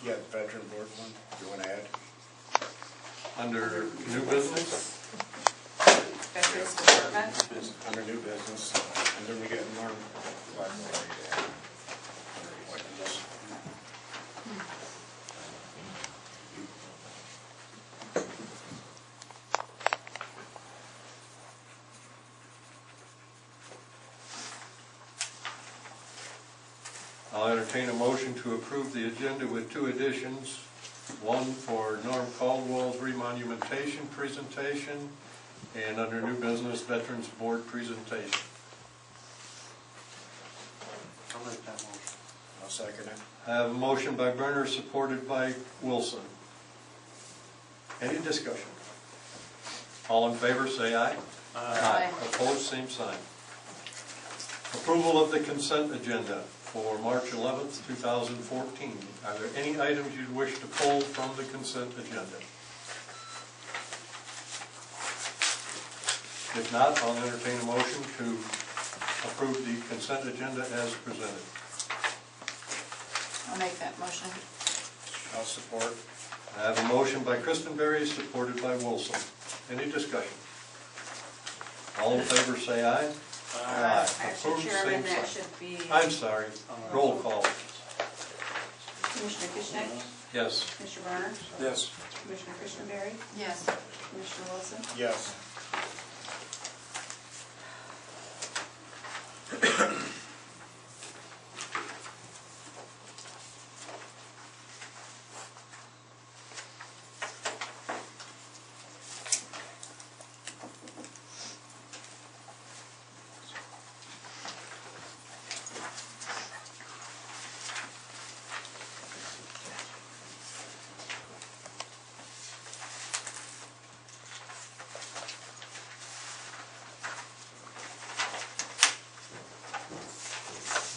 Yeah, the veteran board one, you want to add? Under new business? Veterans Department. Under new business, and then we get more. I'll entertain a motion to approve the agenda with two additions. One for Norm Caldwell's remonumentation presentation, and under new business, Veterans Board presentation. I'll make that motion. I'll second it. I have a motion by Berner, supported by Wilson. Any discussion? All in favor, say aye. Aye. Opposed, same sign. Approval of the consent agenda for March 11th, 2014. Are there any items you'd wish to pull from the consent agenda? If not, I'll entertain a motion to approve the consent agenda as presented. I'll make that motion. I'll support. I have a motion by Kristenberry, supported by Wilson. Any discussion? All in favor, say aye. Aye. Actually, Opposed, Chairman, same that sign. should be I'm sorry. Roll call. Commissioner Kushnick, Yes. Commissioner Warner, Yes. Commissioner Christenberry, Yes. Commissioner Wilson. Yes.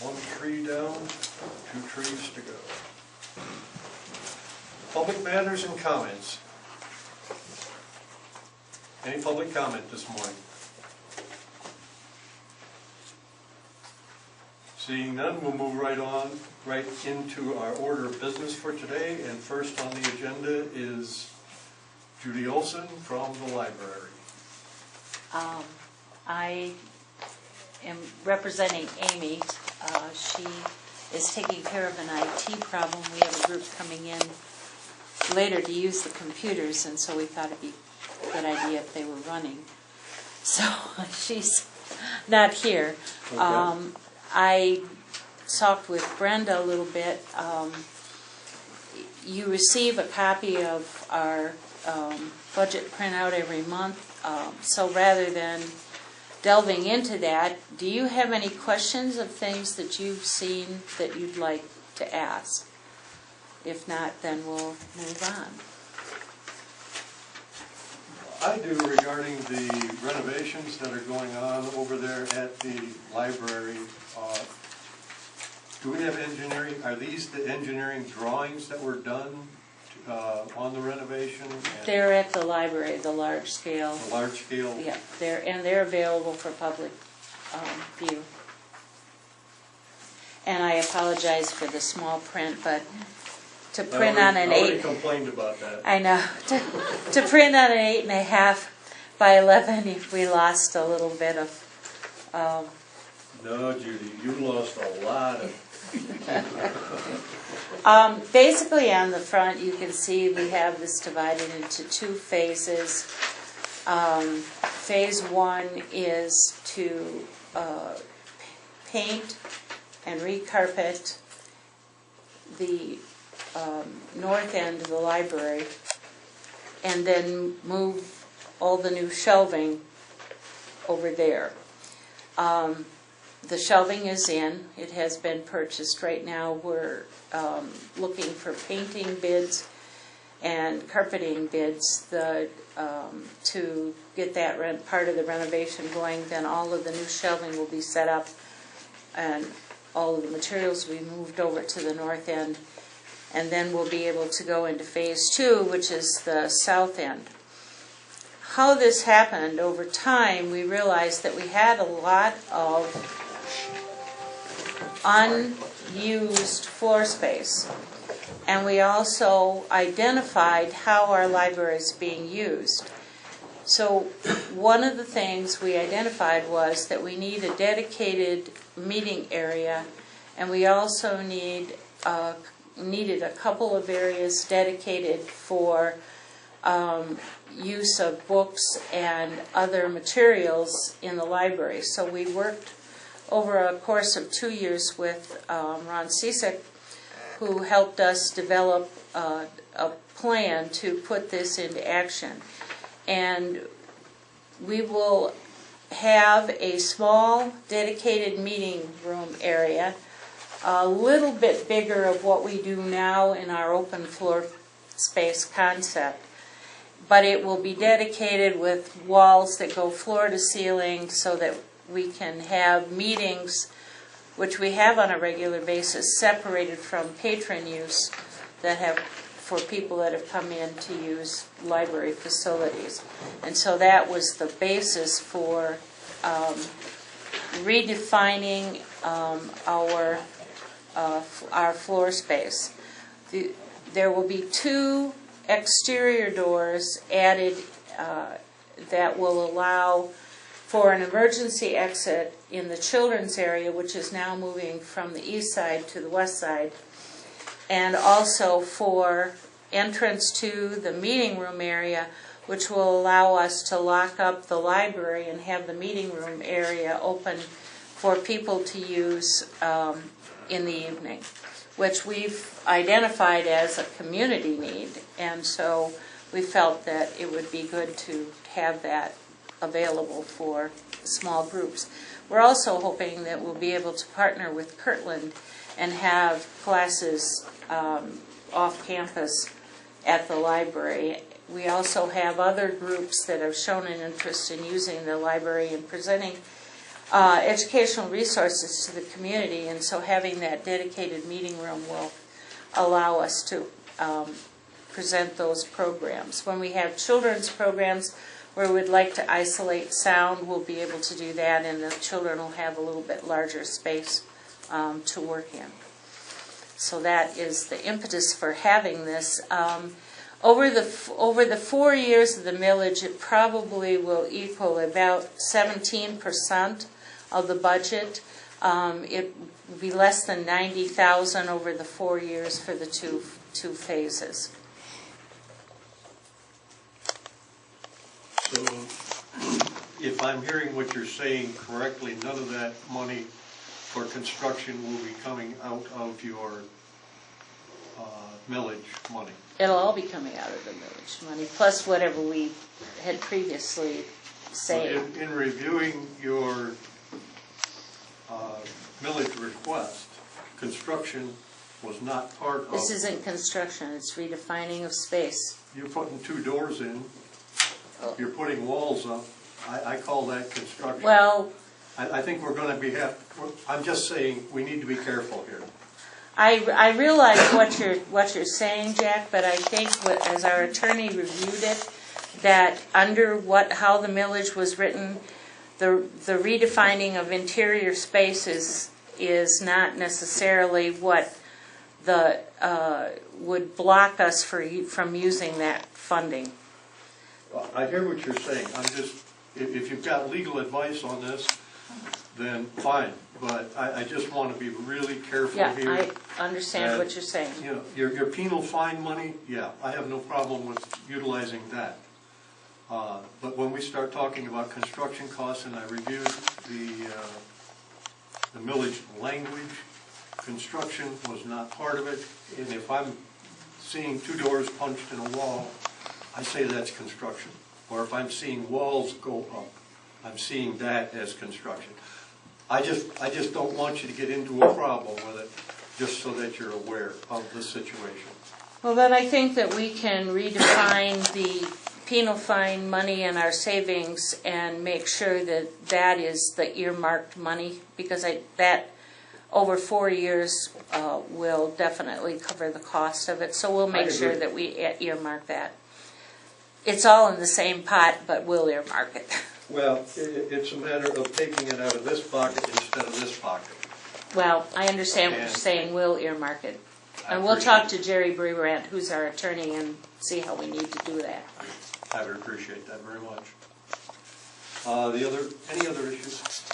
One tree down, 2 trees to go. Public matters and comments. Any public comment this morning? Seeing none, we'll move right into our order of business for today. And first on the agenda is Judy Olson from the library. I am representing Amy. She is taking care of an IT problem. We have a group coming in later to use the computers, and so we thought it'd be a good idea if they were running. So she's not here. Okay. I talked with Brenda a little bit. You receive a copy of our budget printout every month, so rather than delving into that, do you have any questions of things that you've seen that you'd like to ask? If not, then we'll move on. I do, regarding the renovations that are going on over there at the library. Do we have engineering? Are these the engineering drawings that were done on the renovation? They're at the library, the large scale. The large scale? Yeah, they're available for public view. And I apologize for the small print, but to print on an I already 8. complained about that. I know. To print on an 8.5 by 11, we lost a little bit of. No, Judy, you lost a lot of. Basically, on the front, you can see we have this divided into 2 phases. Phase 1 is to paint and recarpet the north end of the library, and then move all the new shelving over there. The shelving is in. It has been purchased. Right now we're looking for painting bids and carpeting bids to get that part of the renovation going. Then all of the new shelving will be set up and all of the materials will be moved over to the north end. And then we'll be able to go into phase 2, which is the south end. How this happened over time, we realized that we had a lot of unused floor space. And we also identified how our library is being used. So one of the things we identified was that we need a dedicated meeting area, and we also needed a couple of areas dedicated for use of books and other materials in the library. So we worked over a course of 2 years with Ron Cisick, who helped us develop a plan to put this into action. And we will have a small dedicated meeting room area, a little bit bigger of what we do now in our open floor space concept. But it will be dedicated with walls that go floor to ceiling so that we can have meetings, which we have on a regular basis, separated from patron use that have for people that have come in to use library facilities. And so that was the basis for redefining our floor space. There will be 2 exterior doors added that will allow for an emergency exit in the children's area, which is now moving from the east side to the west side, and also for entrance to the meeting room area, which will allow us to lock up the library and have the meeting room area open for people to use in the evening, which we've identified as a community need. And so we felt that it would be good to have that available for small groups. We're also hoping that we'll be able to partner with Kirtland and have classes off campus at the library. We also have other groups that have shown an interest in using the library and presenting educational resources to the community, and so having that dedicated meeting room will allow us to present those programs. When we have children's programs where we'd like to isolate sound, we'll be able to do that, and the children will have a little bit larger space to work in. So that is the impetus for having this. Over the 4 years of the millage, it probably will equal about 17% of the budget. It will be less than $90,000 over the 4 years for the two phases. So, if I'm hearing what you're saying correctly, none of that money for construction will be coming out of your millage money? It'll all be coming out of the millage money, plus whatever we had previously saved. In reviewing your millage request, construction was not part of... This isn't construction, it's redefining of space. You're putting 2 doors in, you're putting walls up, I call that construction. Well, I think we're going to be... I'm just saying, we need to be careful here. I realize what you're saying, Jack, but I think as our attorney reviewed it, that under how the millage was written, the redefining of interior spaces is not necessarily what would block us from using that funding. Well, I hear what you're saying. If you've got legal advice on this, then fine. But I just want to be really careful here. Yeah, I understand what you're saying. You know, your penal fine money, yeah, I have no problem with utilizing that. But when we start talking about construction costs, and I reviewed the millage language, construction was not part of it. And if I'm seeing 2 doors punched in a wall, I say that's construction. Or if I'm seeing walls go up, I'm seeing that as construction. I just don't want you to get into a problem with it, just so that you're aware of the situation. Well, then I think that we can redefine the penal fine money and our savings and make sure that that is the earmarked money, because that over 4 years will definitely cover the cost of it. So we'll make sure that we earmark that. It's all in the same pot, but we'll earmark it. Well, it's a matter of taking it out of this pocket instead of this pocket. Well, I understand what you're saying. We'll earmark it. And we'll talk to Jerry Brebrandt, who's our attorney, and see how we need to do that. I would appreciate that very much. Any other issues?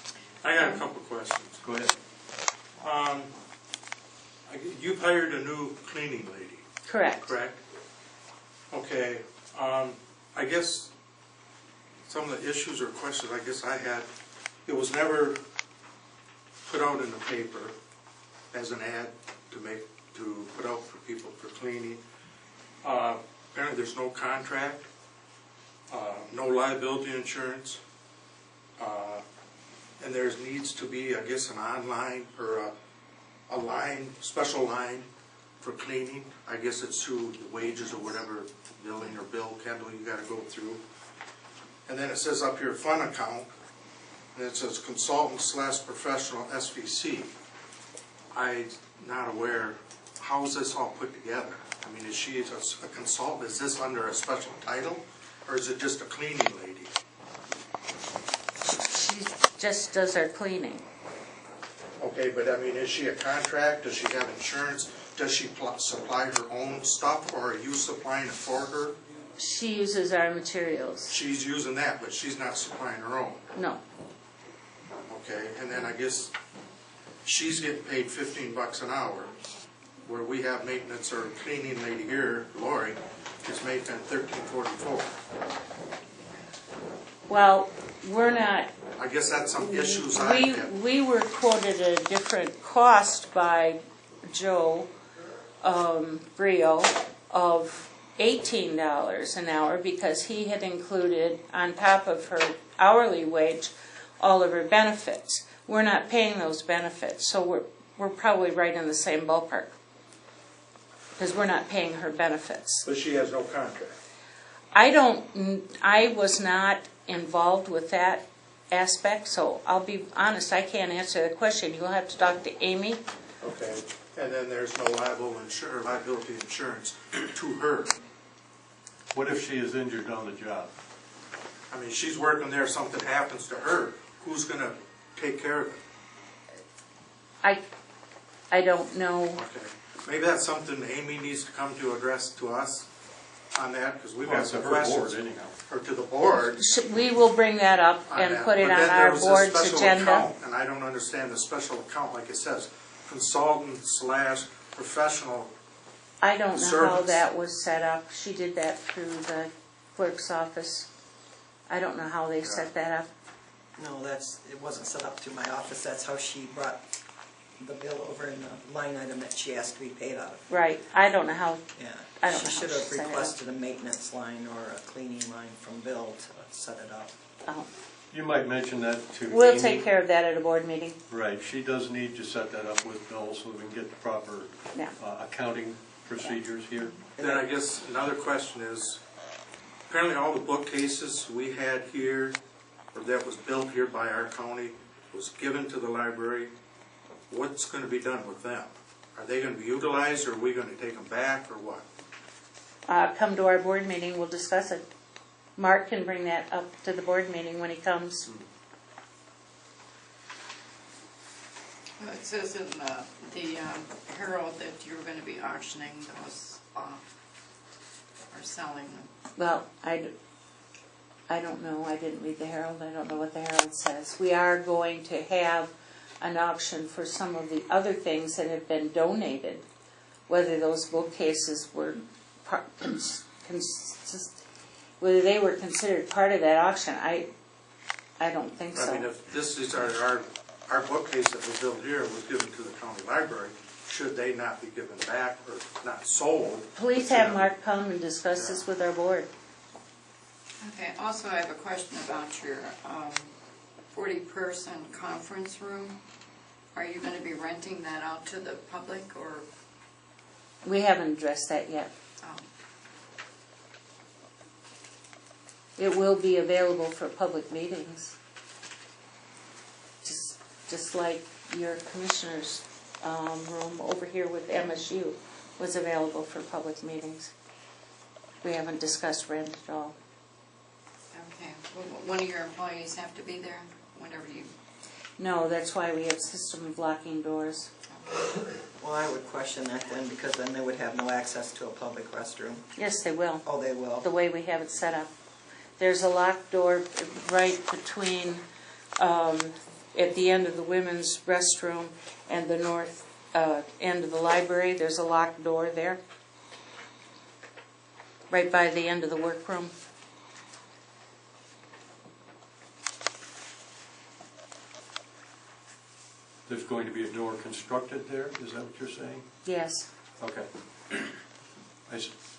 I got a couple questions. Go ahead. You've hired a new cleaning lady, Correct. correct? Okay, I guess some of the issues or questions I guess I had, it was never put out in the paper as an ad to put out for people for cleaning. Apparently there's no contract, no liability insurance, and there needs to be, I guess, an online or a line, special line for cleaning. I guess it's through the wages or whatever billing or bill, Kendall, you gotta go through. And then it says up here, fund account, and it says consultant/professional SVC. I'm not aware, how is this all put together? I mean, is she a consultant? Is this under a special title, or is it just a cleaning lady? She just does our cleaning. Okay, but I mean, is she a contract? Does she have insurance? Does she supply her own stuff, or are you supplying it for her? She uses our materials. She's using that, but she's not supplying her own. No. Okay, and then I guess she's getting paid $15 an hour, where we have maintenance or cleaning lady here, Lori, is making $13.44. Well, we're not. I guess that's some issues I have. We were quoted a different cost by Joe Brio of $18 an hour because he had included on top of her hourly wage all of her benefits. We're not paying those benefits, so we're probably right in the same ballpark because we're not paying her benefits. But she has no contract. I was not involved with that aspect, so I'll be honest, I can't answer the question. You'll have to talk to Amy. Okay, and then there's no liability insurance to her. What if she is injured on the job? I mean, she's working there, something happens to her, who's gonna take care of it? I don't know. Okay, maybe that's something Amy needs to come to address to us on that, because we've got some questions. Anyhow. Or to the board. We will bring that up on and that. put it But on then there our was a board's special agenda. account, and I don't understand the special account, like it says, consultant/professional. I don't know how service. that was set up. She did that through the clerk's office. I don't know how they set that up. No, it wasn't set up through my office. That's how she brought the bill over in the line item that she asked to be paid out of. Right. I don't know how. Yeah. I don't She know should how have she set it up. requested a maintenance line or a cleaning line from Bill to set it up. Oh. You might mention that to We'll Amy. take care of that at a board meeting. Right, she does need to set that up with Bill so we can get the proper Yeah. accounting procedures here. Then I guess another question is, apparently all the bookcases we had here, or that was built here by our county, was given to the library. What's going to be done with them? Are they going to be utilized, or are we going to take them back, or what? Come to our board meeting, we'll discuss it. Mark can bring that up to the board meeting when he comes. Well, it says in the Herald that you're going to be auctioning those off or selling them. Well, I don't know. I didn't read the Herald. I don't know what the Herald says. We are going to have an auction for some of the other things that have been donated. Whether those bookcases were whether they were considered part of that auction, I don't think so. I mean, if this is our bookcase that was built here was given to the county library, should they not be given back or not sold? Please have Mark come and discuss this with our board. Okay, also I have a question about your 40-person conference room. Are you going to be renting that out to the public, or? We haven't addressed that yet. Oh. It will be available for public meetings. Just like your commissioner's room over here with MSU was available for public meetings. We haven't discussed rent at all. Okay. Will one of your employees have to be there whenever you? No, that's why we have system of locking doors. Well, Well, I would question that then, because then they would have no access to a public restroom. Yes, they will, Oh, they will. the way we have it set up. There's a locked door right between, at the end of the women's restroom and the north end of the library. There's a locked door there, right by the end of the workroom. There's going to be a door constructed there, is that what you're saying? Yes. Okay.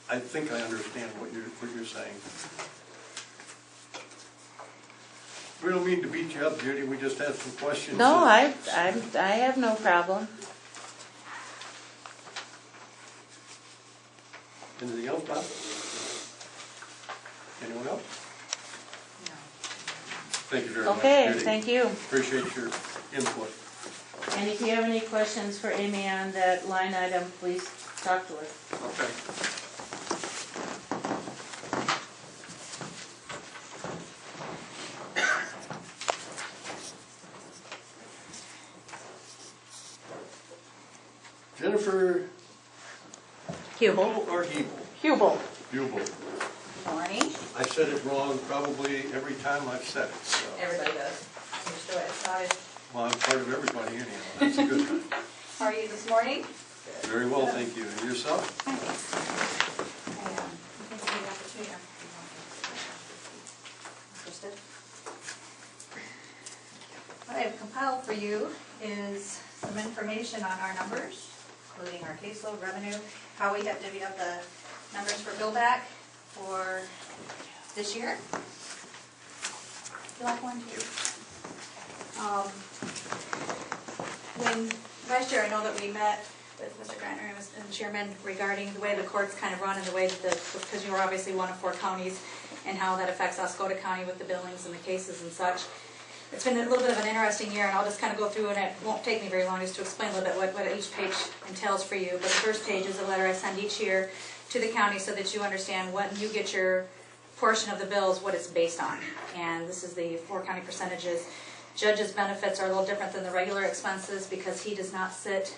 I think I understand what you're saying. We don't mean to beat you up, Judy, we just have some questions. No, I have no problem. Anything else, Bob? Anyone else? No. Thank you very much, Okay, Judy. thank you. Appreciate your input. And if you have any questions for Amy on that line item, please talk to her. Okay. Jennifer Hubel. or Hebel? Hubel. Hubel. Morning. I said it wrong probably every time I've said it, so. Everybody does. Understood. It's not as- Well, I'm part of everybody anyhow, that's a good thing. How are you this morning? Very well, thank you. And yourself? Thank you for the opportunity. Interested? What I've compiled for you is some information on our numbers, including our caseload, revenue, how we have divvied up the numbers for bill back for this year. You like one too? When last year, I know that we met with Mr. Grantner and the chairman regarding the way the courts kind of run and the way that because you're obviously one of 4 counties and how that affects Oscoda County with the billings and the cases and such. It's been a little bit of an interesting year, and I'll just kind of go through, and it won't take me very long just to explain a little bit what each page entails for you. But the first page is a letter I send each year to the county so that you understand when you get your portion of the bills, what it's based on. And this is the 4 county percentages. Judge's benefits are a little different than the regular expenses because he does not sit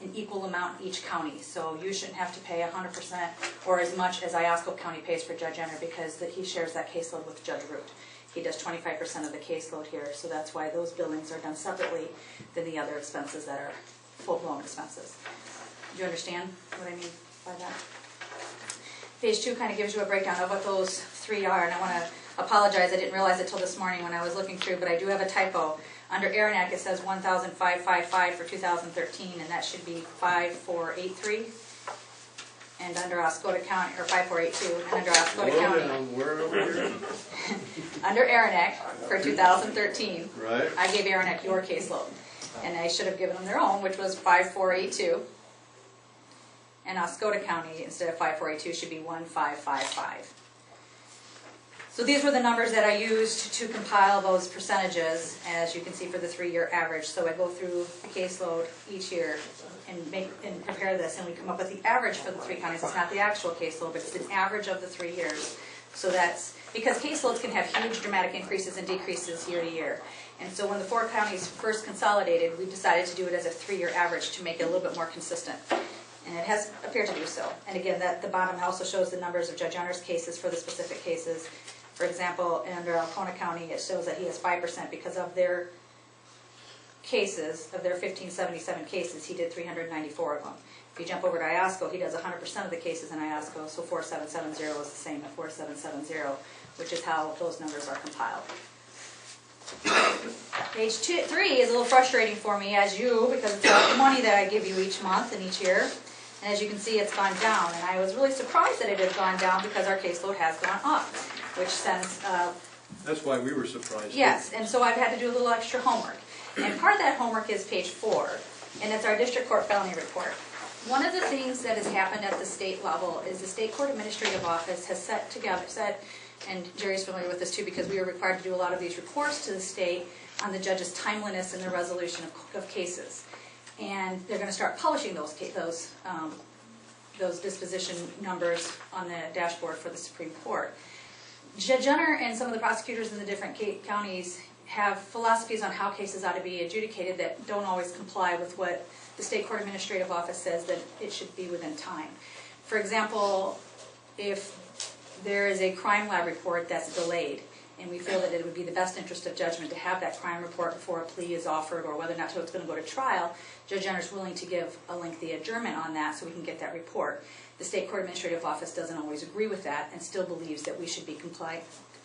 an equal amount in each county. So you shouldn't have to pay 100% or as much as Iosco County pays for Judge Enner because he shares that caseload with Judge Root. He does 25% of the caseload here, so that's why those billings are done separately than the other expenses that are full-blown expenses. Do you understand what I mean by that? Page 2 kind of gives you a breakdown of what those 3 are, and I want to apologize, I didn't realize it till this morning when I was looking through, but I do have a typo. Under Aranac, it says 1,555 for 2013, and that should be 5,483. And under Oscoda County, or 5,482, and under Oscoda County. Where over here? Under Aranac for 2013. Right. I gave Aranac your caseload, and I should have given them their own, which was 5,482. And Oscoda County, instead of 5,482, should be 1,555. So these were the numbers that I used to compile those percentages, as you can see, for the 3-year average. So I go through the caseload each year and prepare this, and we come up with the average for the 3 counties. It's not the actual caseload, but it's an average of the 3 years. So that's because caseloads can have huge dramatic increases and decreases year to year. And so when the 4 counties first consolidated, we decided to do it as a 3-year average to make it a little bit more consistent. And it has appeared to do so. And again, the bottom also shows the numbers of Judge Enner's cases for the specific cases. For example, under Alcona County, it shows that he has 5% because of their cases, of their 1577 cases, he did 394 of them. If you jump over to Iosco, he does 100% of the cases in Iosco, so 4770 is the same at 4770, which is how those numbers are compiled. Page 3 is a little frustrating for me, as you, because it's all the money that I give you each month and each year. And as you can see, it's gone down. And I was really surprised that it had gone down because our caseload has gone up, which sends... That's why we were surprised. Yes, and so I've had to do a little extra homework. And part of that homework is page 4, and it's our district court felony report. One of the things that has happened at the state level is the State Court Administrative Office has set, and Jerry's familiar with this too because we are required to do a lot of these reports to the state on the judge's timeliness in the resolution of cases. And they're going to start publishing those disposition numbers on the dashboard for the Supreme Court. Judge Enner and some of the prosecutors in the different counties have philosophies on how cases ought to be adjudicated that don't always comply with what the state court administrative office says that it should be within time. For example, if there is a crime lab report that's delayed, and we feel that it would be the best interest of judgment to have that crime report before a plea is offered, or whether or not it's going to go to trial, Judge Jenner is willing to give a lengthy adjournment on that so we can get that report. The state court administrative office doesn't always agree with that and still believes that we should be complying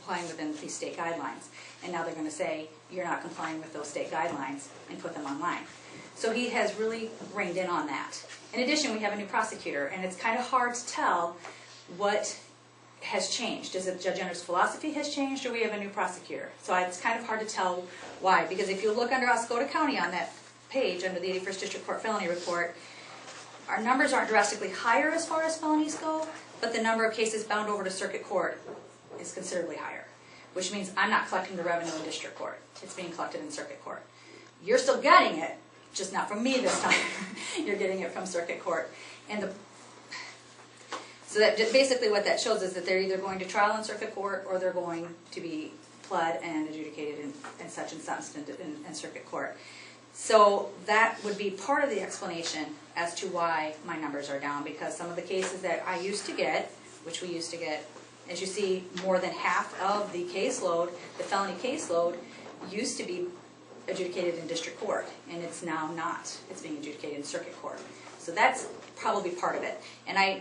within these state guidelines. And now they're going to say, you're not complying with those state guidelines, and put them online. So he has really reined in on that. In addition, we have a new prosecutor, and it's kind of hard to tell what has changed. Is it Judge Jenner's philosophy has changed, or we have a new prosecutor? So it's kind of hard to tell why, because if you look under Oscoda County on that page, under the 81st District Court Felony Report, our numbers aren't drastically higher as far as felonies go, but the number of cases bound over to circuit court is considerably higher, which means I'm not collecting the revenue in district court. It's being collected in circuit court. You're still getting it, just not from me this time. You're getting it from circuit court. And so that basically what that shows is that they're either going to trial in circuit court, or they're going to be pled and adjudicated and such and sentenced in circuit court. So that would be part of the explanation as to why my numbers are down, because some of the cases that I used to get, which we used to get, as you see, more than half of the caseload, the felony caseload, used to be adjudicated in district court, and it's now not. It's being adjudicated in circuit court. So that's probably part of it. And I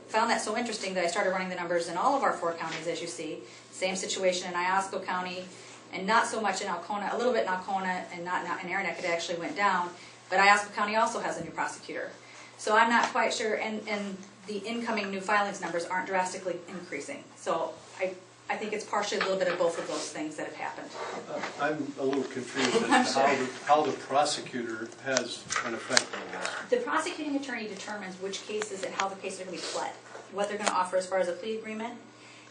found that so interesting that I started running the numbers in all of our 4 counties, as you see. Same situation in Iosco County, and not so much in Alcona, a little bit in Alcona, and not in Aranac. It actually went down. But Iosco County also has a new prosecutor. So I'm not quite sure, and the incoming new filings numbers aren't drastically increasing. So I think it's partially a little bit of both of those things that have happened. I'm a little confused as to how the prosecutor has an effect on this. The prosecuting attorney determines which cases and how the cases are going to be pled, what they're going to offer as far as a plea agreement.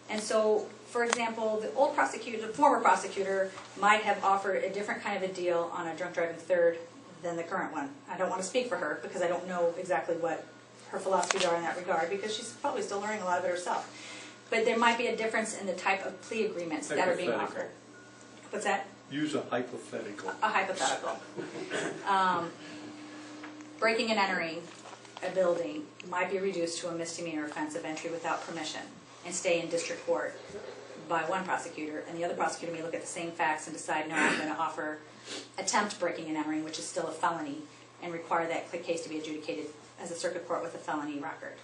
And so, for example, the old prosecutor, the former prosecutor, might have offered a different kind of a deal on a drunk driving third than the current one. I don't want to speak for her because I don't know exactly what her philosophies are in that regard, because she's probably still learning a lot of it herself. But there might be a difference in the type of plea agreements that are being offered. What's that? Use a hypothetical. A hypothetical. Breaking and entering a building might be reduced to a misdemeanor offense of entry without permission and stay in district court by one prosecutor, and the other prosecutor may look at the same facts and decide, no, I'm going to offer attempt breaking and entering, which is still a felony, and require that case to be adjudicated as a circuit court with a felony record.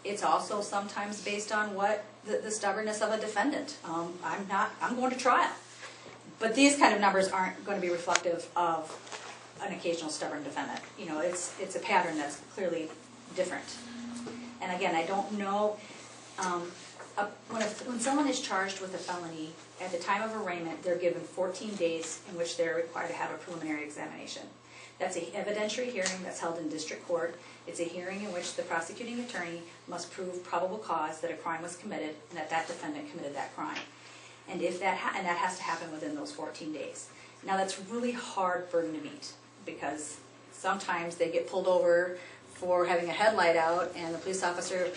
It's also sometimes based on what the stubbornness of a defendant. I'm going to trial. But these kind of numbers aren't going to be reflective of an occasional stubborn defendant. You know, it's a pattern that's clearly different. And again, I don't know, when someone is charged with a felony, at the time of arraignment, they're given 14 days in which they're required to have a preliminary examination. That's an evidentiary hearing that's held in district court. It's a hearing in which the prosecuting attorney must prove probable cause that a crime was committed and that that defendant committed that crime. And if that and that has to happen within those 14 days. Now that's really hard burden to meet, because sometimes they get pulled over for having a headlight out, and the police officer,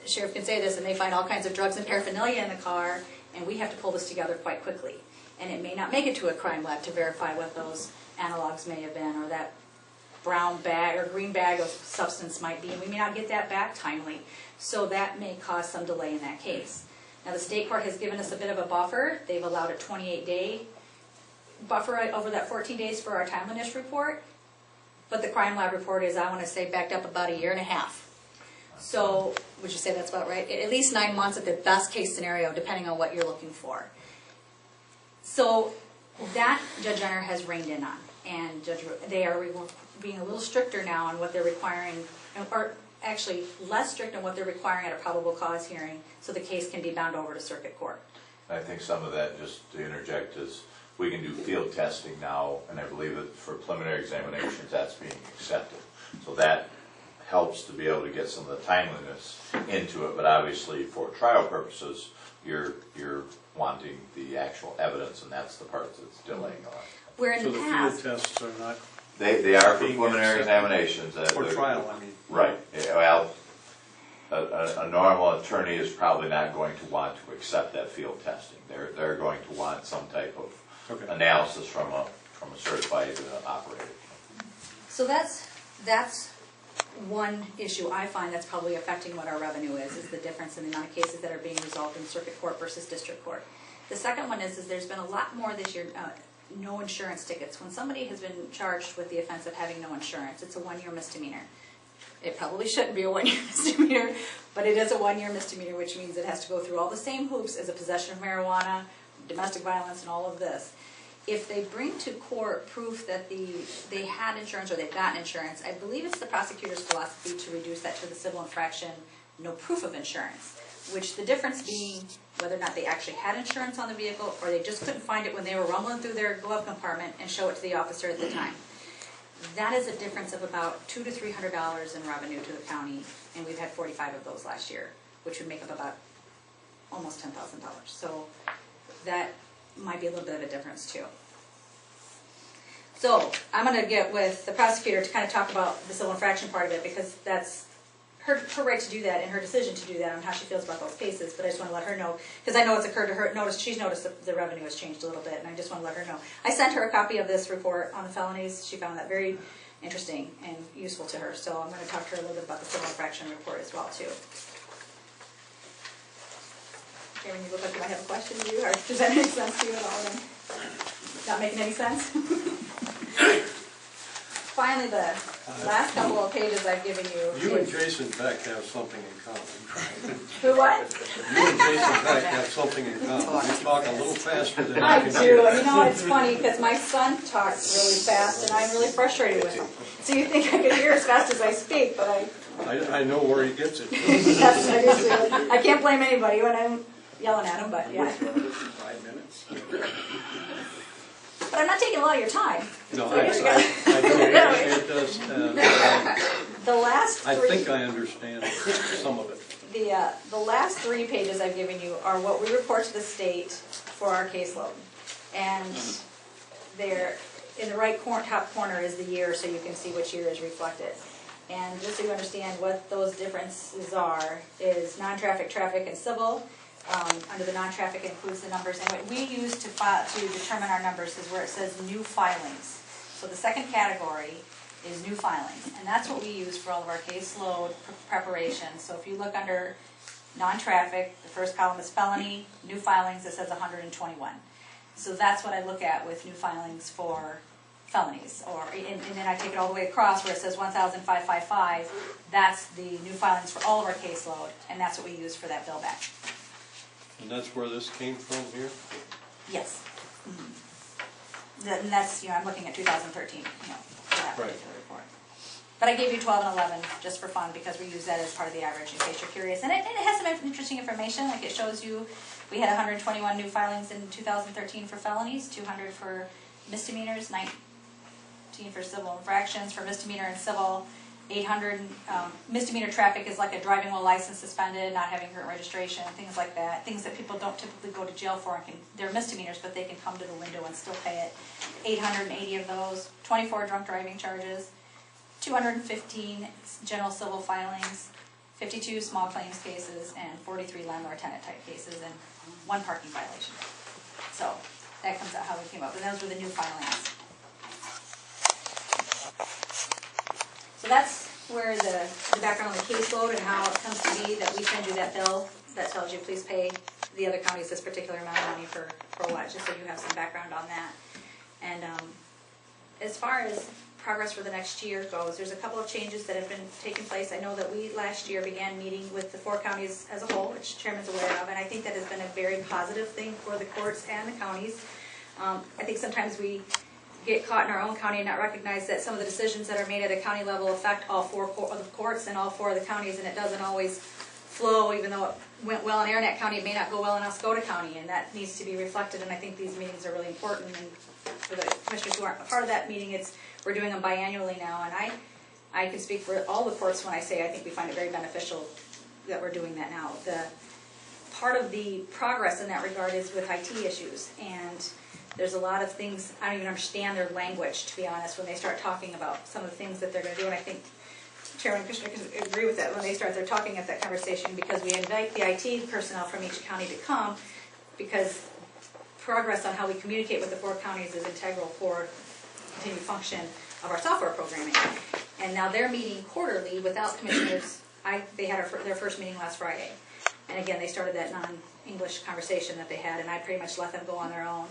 sheriff can say this, and they find all kinds of drugs and paraphernalia in the car, and we have to pull this together quite quickly. And it may not make it to a crime lab to verify what those analogs may have been, or that brown bag or green bag of substance might be, and we may not get that back timely. So that may cause some delay in that case. Now the state court has given us a bit of a buffer. They've allowed a 28-day buffer over that 14 days for our timeliness report, but the crime lab report is, I want to say, backed up about 1.5 years. So would you say that's about right? At least 9 months at the best case scenario, depending on what you're looking for. So that Judge Jenner has reined in on, and they are being a little stricter now on what they're requiring, or actually less strict on what they're requiring at a probable cause hearing, so the case can be bound over to circuit court. I think some of that, just to interject, is we can do field testing now, and I believe that for preliminary examinations that's being accepted. So that helps to be able to get some of the timeliness into it, but obviously for trial purposes, you're wanting the actual evidence, and that's the part that's delaying a lot. Where in So the the past, field tests are not They are for being preliminary accepted. examinations. For trial, I mean. Right. Well, a normal attorney is probably not going to want to accept that field testing. They're going to want some type of Okay. analysis from a certified operator. So that's one issue I find that's probably affecting what our revenue is the difference in the amount of cases that are being resolved in circuit court versus district court. The second one is there's been a lot more this year, no insurance tickets. When somebody has been charged with the offense of having no insurance, it's a 1-year misdemeanor. It probably shouldn't be a 1-year misdemeanor, but it is a 1-year misdemeanor, which means it has to go through all the same hoops as a possession of marijuana, domestic violence, and all of this. If they bring to court proof that they had insurance or they've gotten insurance, I believe it's the prosecutor's philosophy to reduce that to the civil infraction, no proof of insurance, which the difference being whether or not they actually had insurance on the vehicle or they just couldn't find it when they were rumbling through their glove compartment and show it to the officer at the time. That is a difference of about $200 to $300 in revenue to the county, and we've had 45 of those last year, which would make up about almost $10,000. So that might be a little bit of a difference too. So I'm going to get with the prosecutor to kind of talk about the civil infraction part of it, because that's her right to do that and her decision to do that on how she feels about those cases. But I just want to let her know, because I know it's occurred to her. She's noticed that the revenue has changed a little bit, and I just want to let her know. I sent her a copy of this report on the felonies. She found that very interesting and useful to her. So I'm going to talk to her a little bit about the civil infraction report as well too. Karen, you look like you might have a question, do you? Or does that make sense to you at all? Not making any sense? Finally, the last couple of pages I've given you. You and Jason Beck have something in common. Who what? You and Jason Beck have something in common. You talk a little faster than I I can do. hear. You know, it's funny because my son talks really fast and I'm really frustrated with him. So you think I could hear as fast as I speak, but I know where he gets it. yes, I do. I can't blame anybody when I'm yelling at him, but yeah. 5 minutes. But I'm not taking a lot of your time. No, So I here you do. go. It does. The last I three. think I understand some of it. The last 3 pages I've given you are what we report to the state for our caseload. And they're, in the right top corner is the year, so you can see which year is reflected. And just so you understand what those differences are, is non-traffic, traffic, and civil. Under the non-traffic includes the numbers. And what we use to determine our numbers is where it says new filings. So the second category is new filings, and that's what we use for all of our caseload preparation. So if you look under non-traffic, the first column is felony, new filings, it says 121. So that's what I look at with new filings for felonies. And then I take it all the way across where it says 1,555, that's the new filings for all of our caseload, and that's what we use for that bill back. And that's where this came from here? Yes. Mm-hmm. And that's, I'm looking at 2013, for that particular report. But I gave you 12 and 11 just for fun because we use that as part of the average in case you're curious. And it has some interesting information, like it shows you we had 121 new filings in 2013 for felonies, 200 for misdemeanors, 19 for civil infractions. For misdemeanor and civil, 800, misdemeanor traffic is like a driving while license suspended, not having current registration, things like that. Things that people don't typically go to jail for, and they're misdemeanors, but they can come to the window and still pay it. 880 of those, 24 drunk driving charges, 215 general civil filings, 52 small claims cases, and 43 landlord-tenant type cases, and 1 parking violation. So that comes out how we came up, and those were the new filings. So that's where the background on the caseload and how it comes to be that we send you that bill that tells you please pay the other counties this particular amount of money for what, just so you have some background on that. And as far as progress for the next year goes, there's a couple of changes that have been taking place. I know that we last year began meeting with the 4 counties as a whole, which Chairman's aware of, and I think that has been a very positive thing for the courts and the counties. I think sometimes we get caught in our own county and not recognize that some of the decisions that are made at a county level affect all 4 of the courts and all 4 of the counties, and it doesn't always flow. Even though it went well in Aranet County, it may not go well in Oscoda County, and that needs to be reflected. And I think these meetings are really important. And for the commissioners who aren't a part of that meeting, we're doing them biannually now, and I can speak for all the courts when I say I think we find it very beneficial that we're doing that now. The part of the progress in that regard is with IT issues, and there's a lot of things, I don't even understand their language, to be honest, when they start talking about some of the things that they're going to do. And I think Chairman and Commissioner can agree with that when they're talking at that conversation, because we invite the IT personnel from each county to come, because progress on how we communicate with the 4 counties is integral for continued function of our software programming. And now they're meeting quarterly without commissioners. They had their first meeting last Friday. And again, they started that non-English conversation that they had, and I pretty much let them go on their own.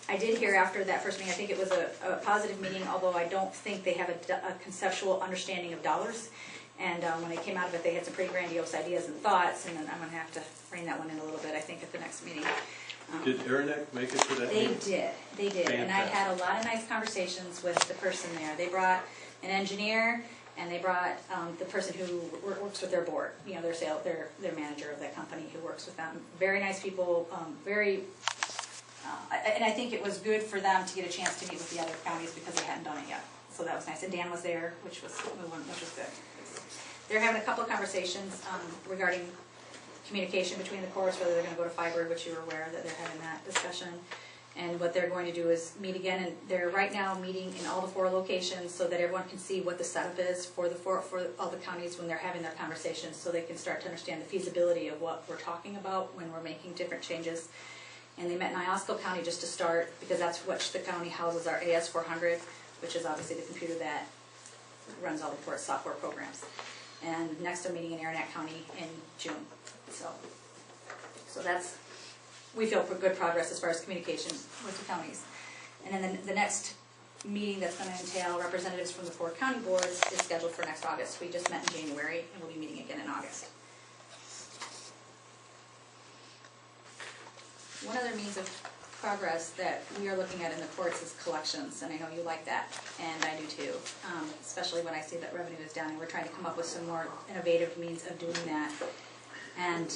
I did hear after that first meeting, I think it was a positive meeting, although I don't think they have a conceptual understanding of dollars. And when they came out of it, they had some pretty grandiose ideas and thoughts, and then I'm going to have to rein that one in a little bit, I think, at the next meeting. Did Aranek make it to that They meeting? did, and I had a lot of nice conversations with the person there. They brought an engineer, and they brought the person who works with their board, you know, their manager of that company who works with them. Very nice people, and I think it was good for them to get a chance to meet with the other counties because they hadn't done it yet. So that was nice, and Dan was there, which was good. They're having a couple of conversations regarding communication between the courts, whether they're going to go to fiber, which you were aware that they're having that discussion. And what they're going to do is meet again, and they're right now meeting in all the 4 locations so that everyone can see what the setup is for all the counties when they're having their conversations, so they can start to understand the feasibility of what we're talking about when we're making different changes. And they met in Oscoda County just to start, because that's which the county houses our AS400, which is obviously the computer that runs all the court software programs. And next they're meeting in Aranek County in June. So that's, we feel good progress as far as communication with the counties. And then the next meeting that's going to entail representatives from the 4 county boards is scheduled for next August. We just met in January, and we'll be meeting again in August. One other means of progress that we are looking at in the courts is collections, and I know you like that, and I do too, especially when I see that revenue is down, and we're trying to come up with some more innovative means of doing that. And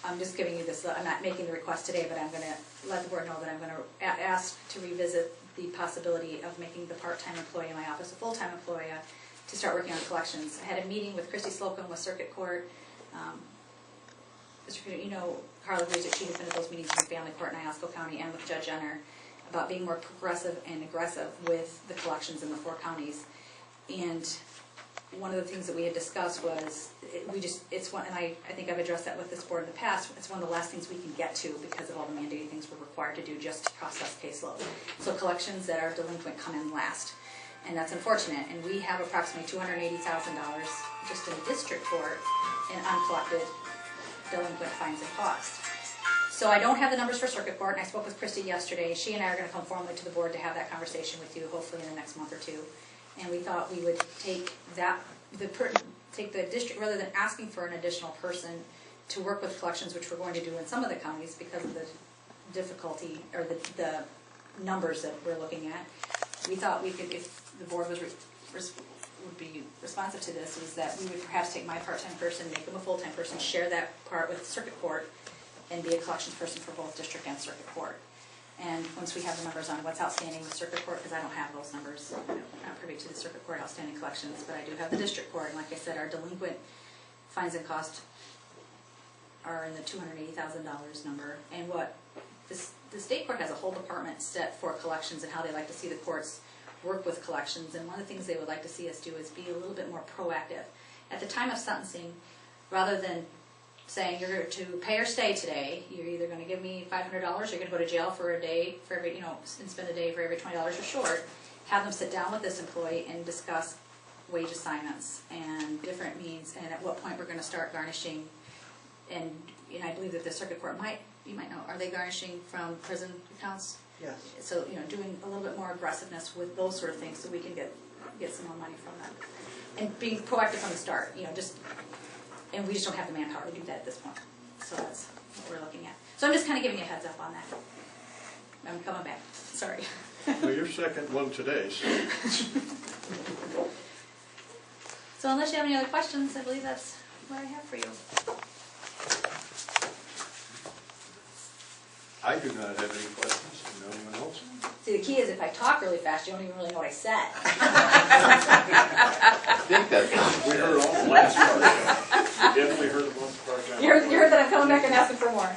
I'm just giving you this, I'm not making the request today, but I'm going to let the board know that I'm going to ask to revisit the possibility of making the part-time employee in my office a full-time employee to start working on collections. I had a meeting with Christy Slocum with Circuit Court. You know, Carla agrees that she has been at those meetings in Family Court in Oscoda County and with Judge Jenner about being more progressive and aggressive with the collections in the 4 counties. And one of the things that we had discussed was, it's one, and I think I've addressed that with this board in the past, it's one of the last things we can get to because of all the mandated things we're required to do just to process caseload. So collections that are delinquent come in last. And that's unfortunate. And we have approximately $280,000 just in district court in uncollected delinquent fines and costs. So I don't have the numbers for Circuit Court, and I spoke with Christy yesterday. She and I are going to come formally to the board to have that conversation with you, hopefully in the next month or 2. And we thought we would take the district, rather than asking for an additional person to work with collections, which we're going to do in some of the counties because of the difficulty or the numbers that we're looking at. We thought we could, if the board would be responsive to this, is that we would perhaps take my part-time person, make them a full-time person, share that part with Circuit Court, and be a collections person for both district and Circuit Court. And once we have the numbers on what's outstanding with Circuit Court, because I don't have those numbers, I'm not privy to the Circuit Court outstanding collections, but I do have the district court, and like I said, our delinquent fines and costs are in the $280,000 number. And what the state court has a whole department set for collections and how they like to see the courts work with collections, and one of the things they would like to see us do is be a little bit more proactive. At the time of sentencing, rather than saying you're to pay or stay today, you're either going to give me $500 or you're going to go to jail for a day, for every, and spend a day for every $20 you're short. Have them sit down with this employee and discuss wage assignments and different means, and at what point we're going to start garnishing. And I believe that the Circuit Court you might know, are they garnishing from prison accounts? Yes. So, doing a little bit more aggressiveness with those sort of things so we can get some more money from them. And being proactive from the start, and we just don't have the manpower to do that at this point. So that's what we're looking at. So I'm just kind of giving you a heads up on that. I'm coming back. Sorry. Well, your second one today, so. So unless you have any other questions, I believe that's what I have for you. I do not have any questions. No one else? See, the key is if I talk really fast, you don't even really know what I said. I think that's. We heard all the last part. We definitely heard the one part. You heard that I'm coming back and asking for more.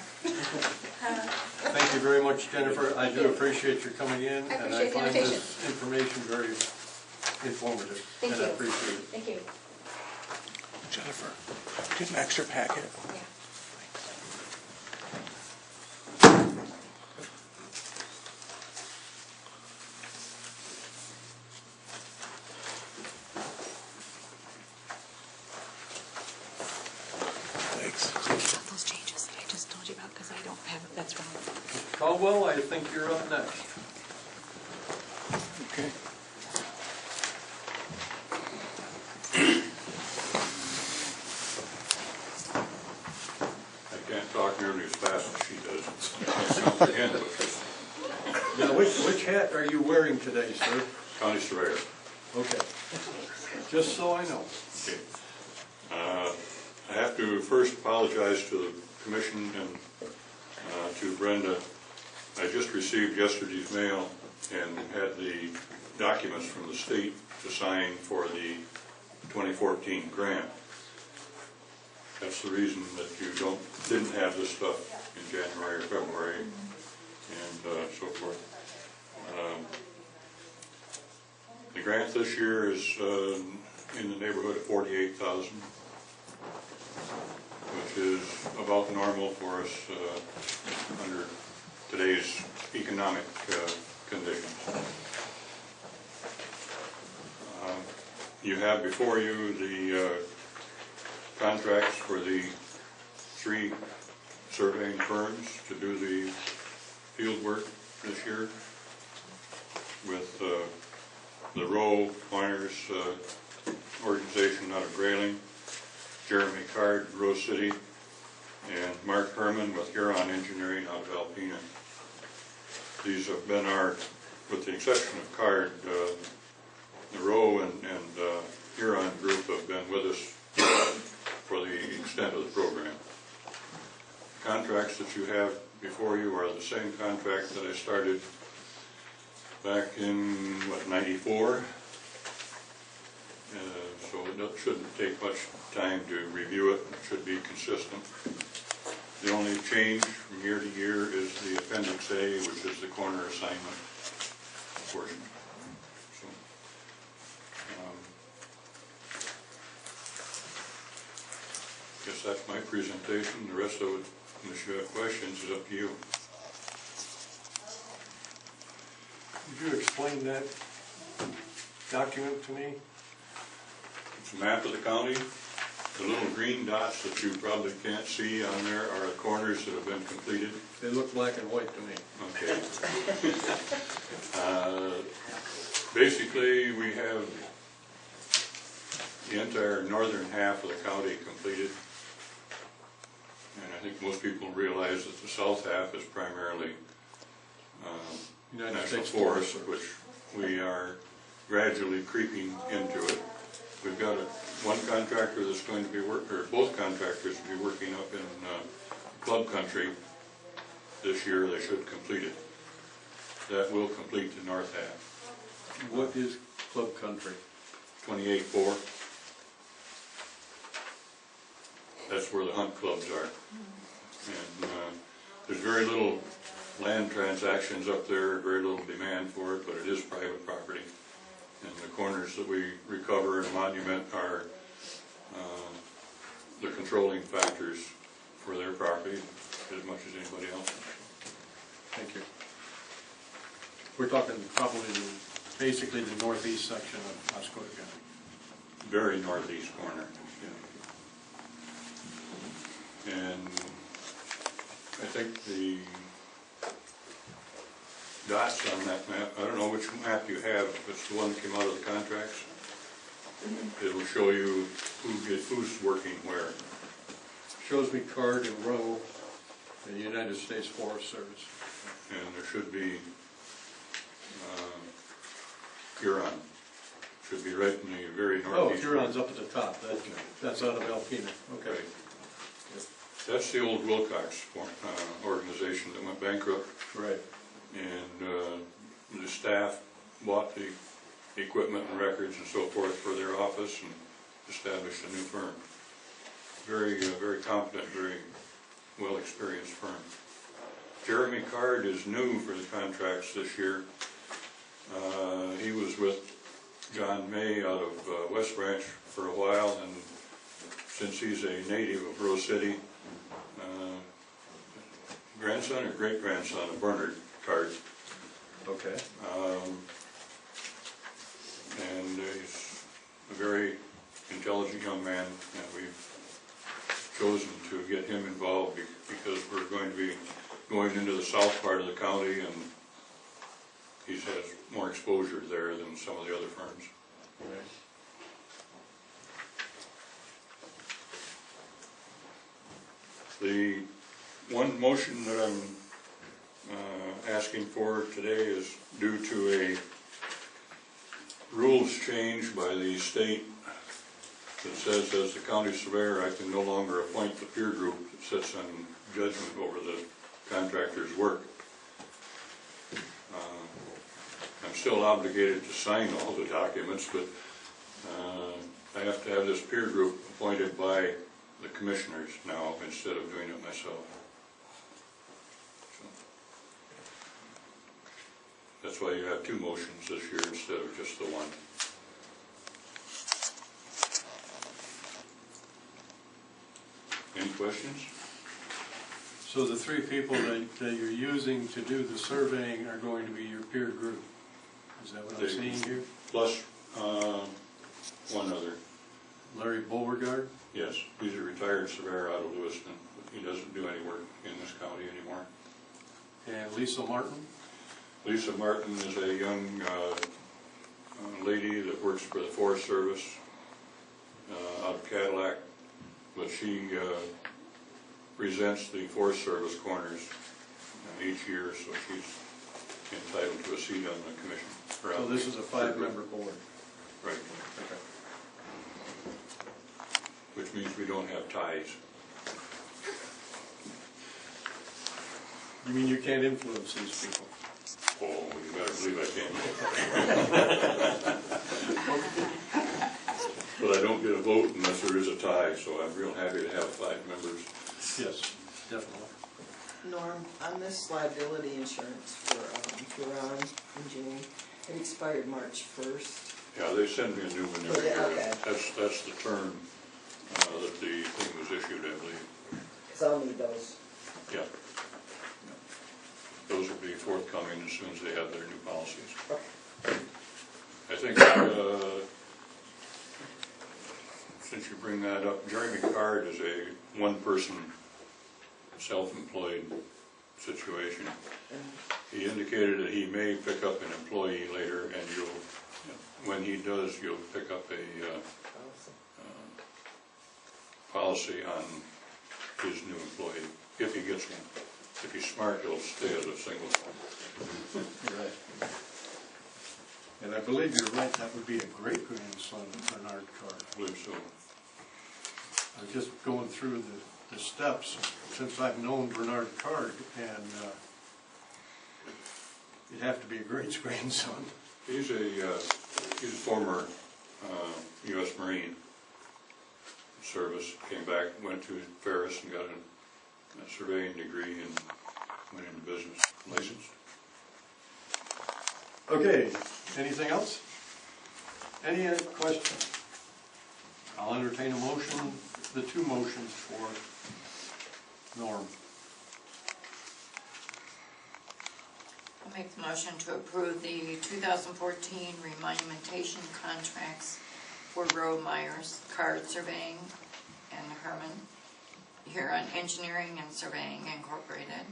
Thank you very much, Jennifer. I do appreciate your coming in, I and appreciate I the find invitation. this information very informative. Thank and you. I appreciate it. Thank you. Jennifer, get an extra packet. Yeah. Caldwell, I think you're up next. Okay. I can't talk nearly as fast as she does. It's comprehend it. Now, which hat are you wearing today, sir? County Surveyor. Okay. Just so I know. Okay. I have to first apologize to the commission and to Brenda. I just received yesterday's mail and had the documents from the state to sign for the 2014 grant. That's the reason that you didn't have this stuff in January or February and so forth. The grant this year is in the neighborhood of $48,000, which is about normal for us under today's economic conditions. You have before you the contracts for the 3 surveying firms to do the field work this year with the Rowe Miners organization out of Grayling, Jeremy Card, Rose City, and Mark Herman with Huron Engineering out of Alpena. These have been with the exception of Card, the Rowe and Huron group have been with us for the extent of the program. The contracts that you have before you are the same contract that I started back in, what, 94? So it shouldn't take much time to review it. It should be consistent. The only change from year to year is the Appendix A, which is the corner assignment portion. So, guess that's my presentation. The rest of it, unless you have questions, is up to you. Could you explain that document to me? It's a map of the county. The little green dots that you probably can't see on there are the corners that have been completed. They look black and white to me. Okay. Basically, we have the entire northern half of the county completed. And I think most people realize that the south half is primarily United national States forest, Forest which we are gradually creeping into it. We've got one contractor that's going to be both contractors will be working up in club country this year. They should complete it. That will complete the north half. What is club country? 28-4. That's where the hunt clubs are. And there's very little land transactions up there, very little demand for it, but it is private property. And the corners that we recover and monument are the controlling factors for their property as much as anybody else. Thank you. We're talking probably basically the northeast section of Oscoda County. Very northeast corner. Yeah. And I think the dots on that map, I don't know which map you have, if it's the one that came out of the contracts, it'll show you who's working where. Shows me Card and Rowe in the United States Forest Service. And there should be Huron. Should be right in the very Oh, northeast. Huron's up at the top. That's out of Alpena. Okay. Right. That's the old Wilcox organization that went bankrupt. Right. And the staff bought the equipment and records and so forth for their office and established a new firm. Very, very competent, very well-experienced firm. Jeremy Card is new for the contracts this year. He was with John May out of West Branch for a while, and since he's a native of Rose City, grandson or great-grandson of Bernard Card. Okay. And he's a very intelligent young man, and we've chosen to get him involved because we're going to be going going into the south part of the county, and he has more exposure there than some of the other firms. The one motion that I'm asking for today is due to a rules change by the state that says, as the county surveyor, I can no longer appoint the peer group that sits on judgment over the contractor's work. I'm still obligated to sign all the documents, but I have to have this peer group appointed by the commissioners now instead of doing it myself. So that's why you have two motions this year instead of just the one. Any questions? So the three people that you're using to do the surveying are going to be your peer group? Is that what I'm seeing here? Plus one other. Larry Beauregard? Yes, he's a retired surveyor out of Lewiston, but he doesn't do any work in this county anymore. And Lisa Martin? Lisa Martin is a young lady that works for the Forest Service out of Cadillac, but she presents the Forest Service corners each year, so she's entitled to a seat on the commission. So this is a 5-member board? Right. Okay. Which means we don't have ties. You mean you can't influence these people? Oh, you better believe I can. But I don't get a vote unless there is a tie, so I'm real happy to have 5 members. Yes, definitely. Norm, on this liability insurance for Huron and Jane, it expired March 1st. Yeah, they send me a new one every year. Okay. That's the term that the thing was issued, I believe. Because I'll need those. Yeah. Those will be forthcoming as soon as they have their new policies. Okay. I think, since you bring that up, Jeremy Card is a one-person, self-employed situation. He indicated that he may pick up an employee later, and when he does, you'll pick up a policy on his new employee, if he gets one. If he's smart, he'll stay as a single. Right. And I believe you're right, that would be a great-grandson of Bernard Card. I believe so. I was just going through the steps since I've known Bernard Card, and you'd have to be a great-grandson. He's a former U.S. Marine service, came back, went to Paris and got a surveying degree and went into business, licensed. Okay, anything else? Any other questions? I'll entertain a motion, the two motions for Norm. I'll make the motion to approve the 2014 remonumentation contracts for Rowe-Myers, Card Surveying, and Huron Engineering and Surveying Incorporated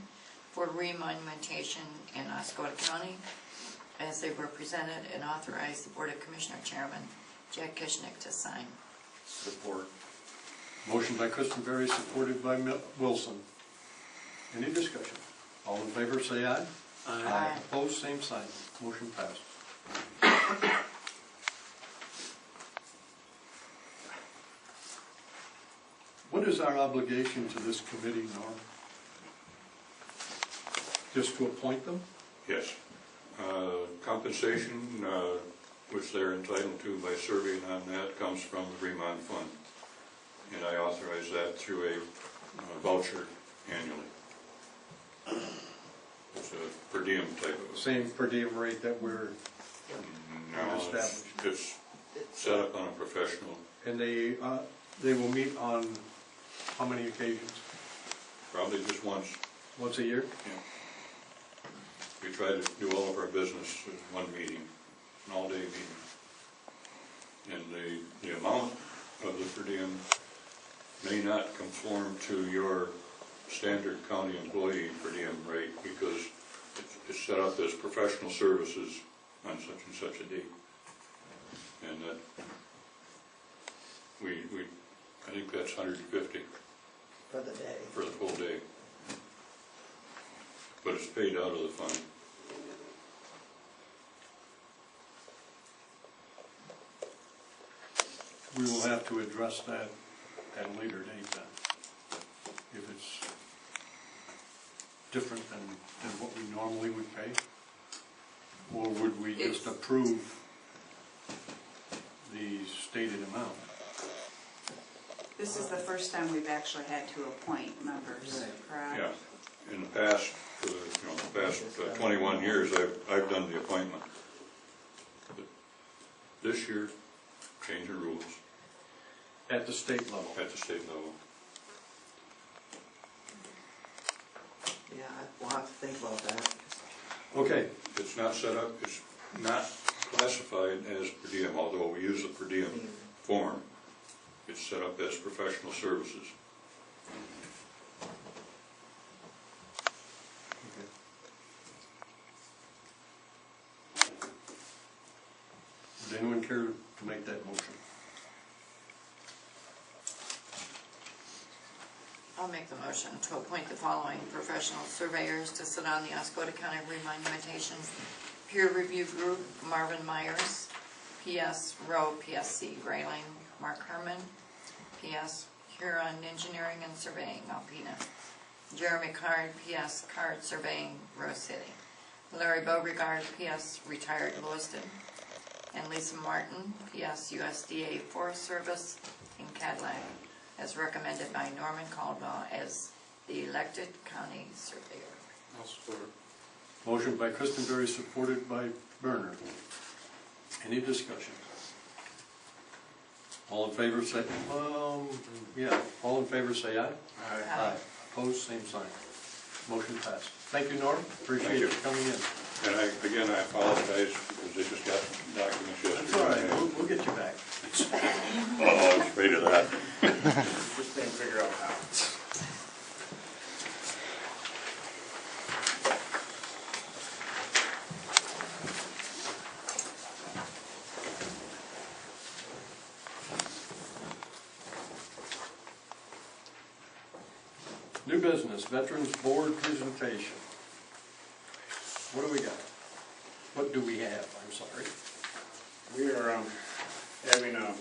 for remonumentation in Oscoda County, as they were presented, and authorize the Board of Commissioner Chairman Jack Kishnick to sign. Support. Motion by Christenberry, supported by Wilson. Any discussion? All in favor, say aye. Aye. Opposed, same sign. Motion passed. What is our obligation to this committee, Norm? Just to appoint them? Yes. Compensation, which they're entitled to by serving on that, comes from the Remont Fund. And I authorize that through a voucher annually. It's a per diem type of. Same per diem rate that we're No, established. it's set up on a professional, And they will meet on how many occasions? probably just once. Once a year? Yeah. We try to do all of our business in one meeting, an all-day meeting. And the amount of the per diem may not conform to your standard county employee per diem rate because it's set up as professional services on such and such a date. And that, I think that's 150 For the day. for the full day. But it's paid out of the fund. We will have to address that at a later date then, if it's different than what we normally would pay? Or would we just approve the stated amount? This is the first time we've actually had to appoint members, correct? Yeah, in the past, for the past 21 years, I've done the appointment. But this year, change the rules At the state level? at the state level. Yeah, we'll have to think about that. Okay, It's not set up, it's not classified as per diem, although we use the per diem form. It's set up as professional services. would anyone care to make that motion? I'll make the motion to appoint the following professional surveyors to sit on the Oscoda County Remonumentation Peer Review Group: Marvin Myers, PS Rowe, PSC Grayling; Mark Herman, PS Huron Engineering and Surveying, Alpena; Jeremy Card, PS Card Surveying, Rose City; Larry Beauregard, PS Retired, Lewiston; and Lisa Martin, PS USDA Forest Service in Cadillac, as recommended by Norman Caldwell as the elected county surveyor. I'll support. Motion by Christenberry, supported by Berner. Any discussion? All in favor say, all in favor say aye. Aye. Opposed, same sign. Motion passed. Thank you, Norm. Appreciate you coming in. And I apologize because they just got documents yesterday. That's all right, we'll get you back. Oh, I was afraid of that. Just didn't figure out how. New business, Veterans Board presentation. What do we got? What do we have? I'm sorry. We are having to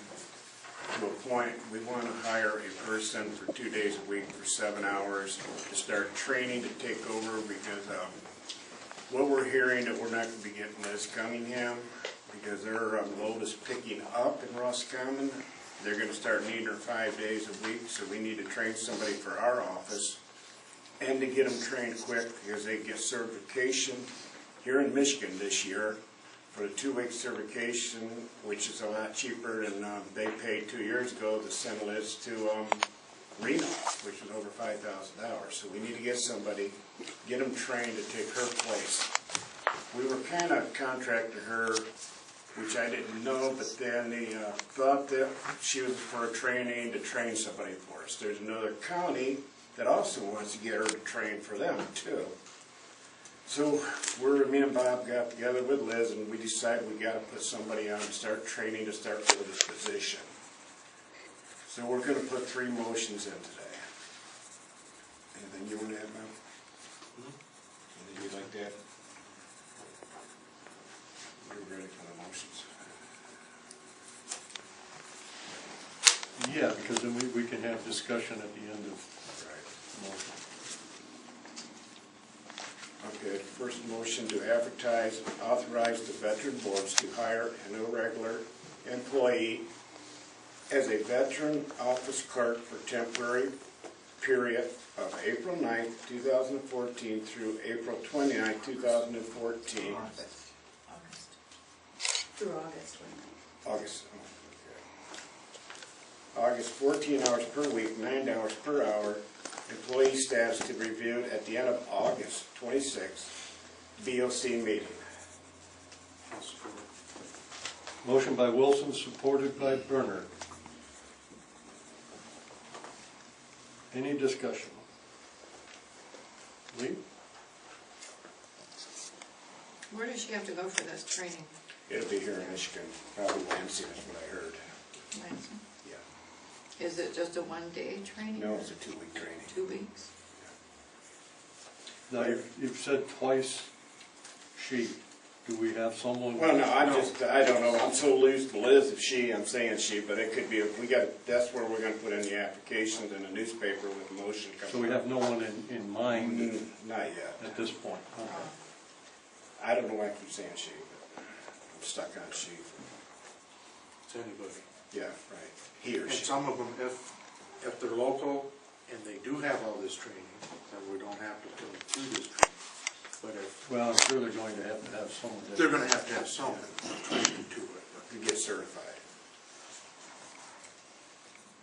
appoint, we want to hire a person for 2 days a week for 7 hours to start training to take over, because what we're hearing that we're not going to be getting Liz Cunningham because their load is picking up in Roscommon. They're going to start needing her 5 days a week, so we need to train somebody for our office and to get them trained quick because they get certification here in Michigan this year for the 2-week certification, which is a lot cheaper than they paid 2 years ago to send Liz to Reno, which was over $5,000. So we need to get somebody, get them trained to take her place. We were kind of contracting her, which I didn't know, but then they thought that she was for training to train somebody for us. There's another county that also wants to get her to train for them too. So me and Bob got together with Liz and we decided we got to put somebody on and start training to start for this position. So we're going to put 3 motions in today. Anything you want to add, Bob? Anything you'd like to add? We're ready for the motions. Yeah, because then we can have discussion at the end of the motion. Okay, first motion to advertise and authorize the veteran boards to hire an irregular employee as a veteran office clerk for temporary period of April 9th, 2014 through April 29th, 2014. August. Through August, August. Oh, okay. August, 14 hours per week, 9 hours per hour. Employee status to be reviewed at the end of August 26th, BOC meeting. Motion by Wilson, supported by Berner. Any discussion? Lee? Where does she have to go for this training? It'll be here in Michigan, probably Wednesday, that's what I heard. Lansing? Yeah. Is it just a one-day training? No, it's a 2-week training. 2 weeks? Now, you've said twice she. Do we have someone? Well, no, I don't know, I'm so loose to Liz if she, I'm saying she, but it could be, that's where we're gonna put in the applications in the newspaper with motion coming. So we have no one in mind Not yet. at this point? Okay. I don't know why I keep saying she, but I'm stuck on she. It's anybody. Yeah, right. He or And she. some of them, if they're local and they do have all this training, then we don't have to put them through this training. But if, Well, I'm sure they're going to have someone. they're gonna have some training to it. To get certified.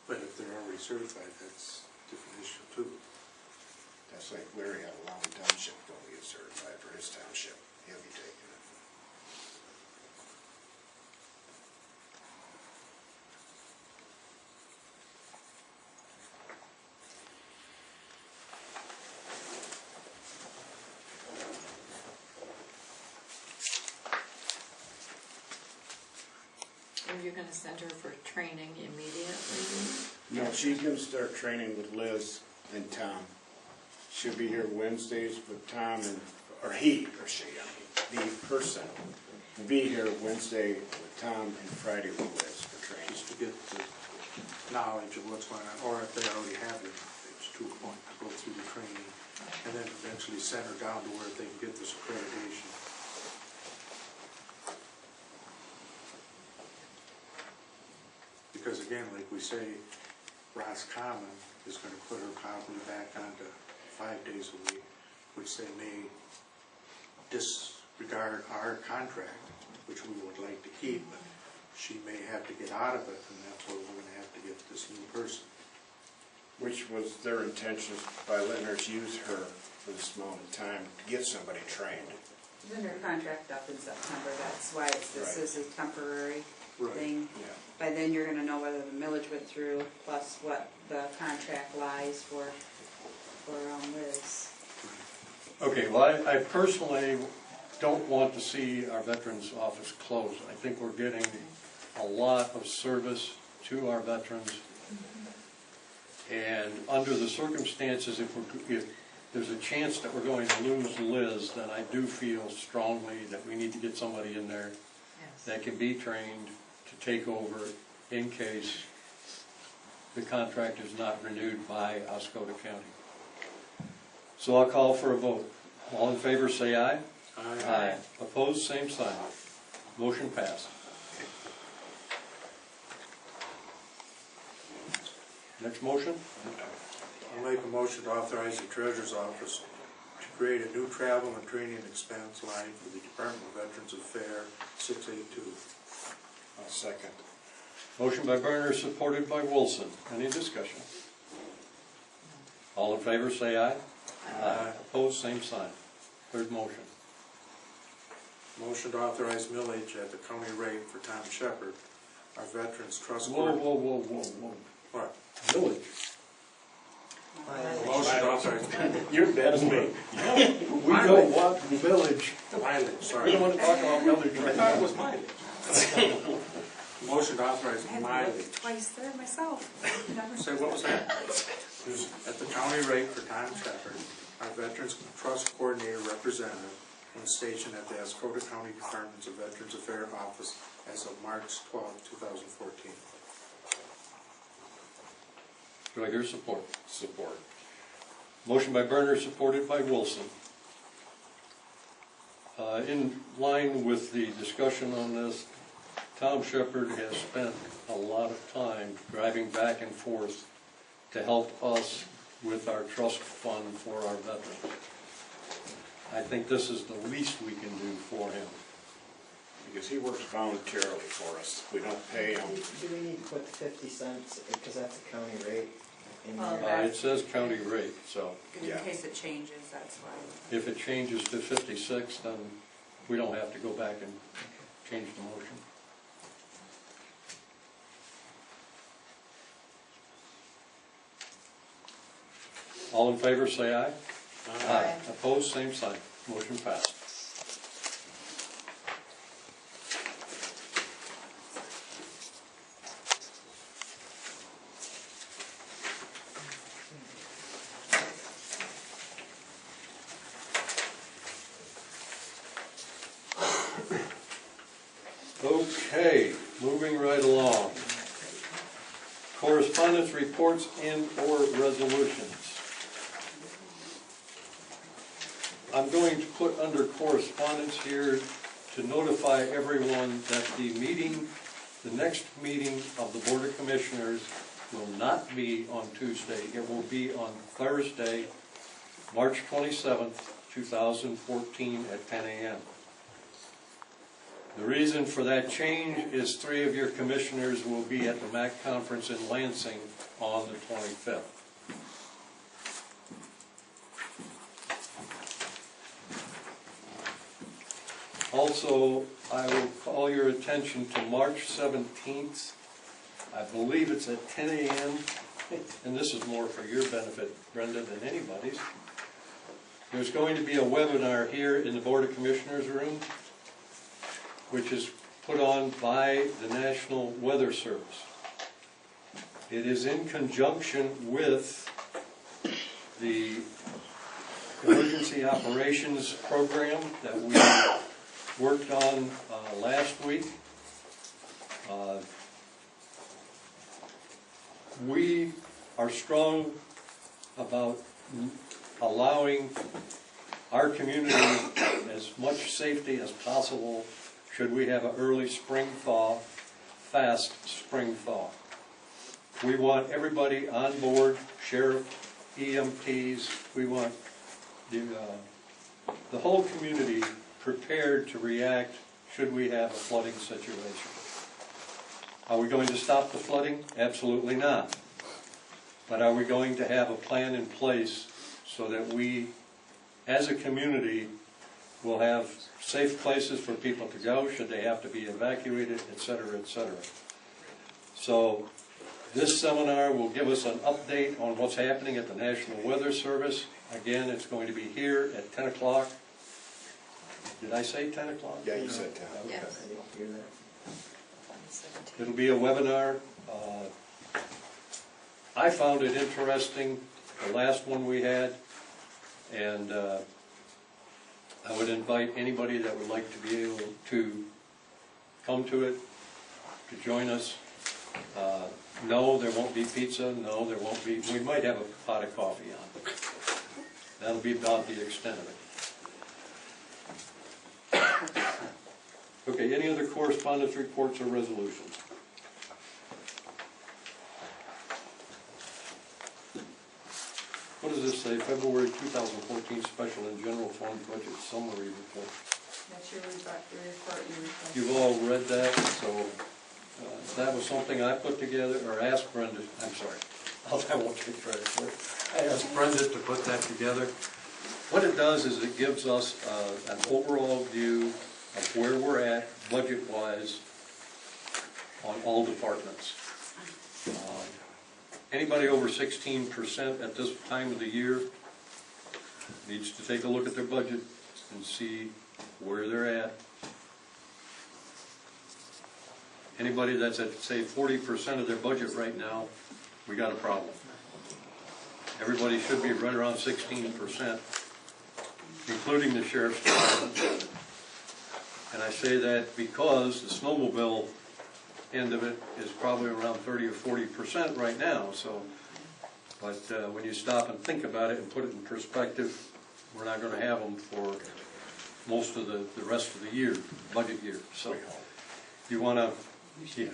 But if they're already certified, that's a different issue too. That's like Larry had a long township going to get certified for his township. He'll be taking it. Are you gonna send her for training immediately? No, she's gonna start training with Liz and Tom. She'll be here Wednesdays with Tom and, or he, or she, I mean, the person will be here Wednesday with Tom and Friday with Liz for training. Just to get the knowledge of what's going on, or if they already have the knowledge to a point, to go through the training, and then eventually send her down to where they can get this accreditation. Because again, like we say, Roscommon is gonna put her probably back onto 5 days a week, which they may disregard our contract, which we would like to keep, but she may have to get out of it, and that's where we're gonna have to get this new person. Which was their intention by letting us use her for this amount of time to get somebody trained. Isn't her contract up in September? That's why this Right. is a temporary Right. thing. Yeah. By then, you're gonna know whether the millage went through, plus what the contract lies for Liz. Okay, well, I personally don't want to see our Veterans Office closed. I think we're getting a lot of service to our veterans. And under the circumstances, if there's a chance that we're going to lose Liz, then I do feel strongly that we need to get somebody in there Yes. that can be trained to take over in case the contract is not renewed by Oscoda County. So I'll call for a vote. All in favor, say aye. Aye. Opposed, same sign. Motion passed. Next motion? I'll make a motion to authorize the treasurer's office to create a new travel and training expense line for the Department of Veterans Affairs 682. I'll second. Motion by Berner, supported by Wilson. Any discussion? All in favor, say aye. Aye. Opposed, same sign. Third motion. Motion to authorize millage at the county rate for Tom Shepherd, our Veterans Trust Whoa, Board. whoa, whoa, whoa, whoa. What? Village. Motion to authorize You're better than me. We don't want village. mileage, We sorry. don't want to talk about village I right thought it now. was mileage. Motion to authorize mileage. Twice there myself. Say, what was that? At the county rate for Tom Shepherd, our Veterans Trust Coordinator representative, and stationed at the Oscoda County Department of Veterans Affairs Office as of March 12, 2014. Do I hear support? Support. Motion by Berner, supported by Wilson. In line with the discussion on this, Tom Shepherd has spent a lot of time driving back and forth to help us with our trust fund for our veterans. I think this is the least we can do for him. Because he works voluntarily for us. We don't pay him. Do we need to put the 50 cents, because that's a county rate in Well, there? It says county rate, so In Yeah. case it changes, that's why. if it changes to 56, then we don't have to go back and change the motion. All in favor, say aye. Aye. Opposed, same sign. Motion passed. Okay, moving right along. Correspondence reports and/or resolutions. I'm going to put under correspondence here to notify everyone that the next meeting of the Board of Commissioners will not be on Tuesday. It will be on Thursday, March 27th, 2014 at 10 a.m. The reason for that change is 3 of your commissioners will be at the MAC conference in Lansing on the 25th. Also, I will call your attention to March 17th. I believe it's at 10 a.m., and this is more for your benefit, Brenda, than anybody's. There's going to be a webinar here in the Board of Commissioners room, which is put on by the National Weather Service. It is in conjunction with the Emergency Operations Program that we worked on last week. We are strong about allowing our community as much safety as possible should we have an early spring thaw, fast spring thaw. We want everybody on board, sheriff, EMTs, we want the whole community prepared to react should we have a flooding situation. Are we going to stop the flooding? Absolutely not. But are we going to have a plan in place so that we, as a community, will have safe places for people to go should they have to be evacuated, et cetera, et cetera. So this seminar will give us an update on what's happening at the National Weather Service. Again, it's going to be here at 10 o'clock. Did I say 10 o'clock? Yeah, you said 10. Yes. It'll be a webinar. I found it interesting, the last one we had, and I would invite anybody that would like to be able to come to it, to join us. No, there won't be pizza. No, there won't be. We might have a pot of coffee on. That'll be about the extent of it. Okay, any other correspondence, reports, or resolutions? What does this say? February 2014 Special and General Fund Budget Summary Report. That's your report you requested. You've all read that, so that was something I put together, or asked Brenda, I'm sorry, I won't take credit for it. I asked Brenda to put that together. What it does is it gives us an overall view of where we're at budget-wise on all departments. Anybody over 16% at this time of the year needs to take a look at their budget and see where they're at. Anybody that's at, say, 40% of their budget right now, we got a problem. Everybody should be right around 16%, including the sheriff's department. And I say that because the snowmobile end of it is probably around 30 or 40% right now. So, but when you stop and think about it and put it in perspective, we're not going to have them for most of the rest of the year, budget year. So, you want to. Yeah.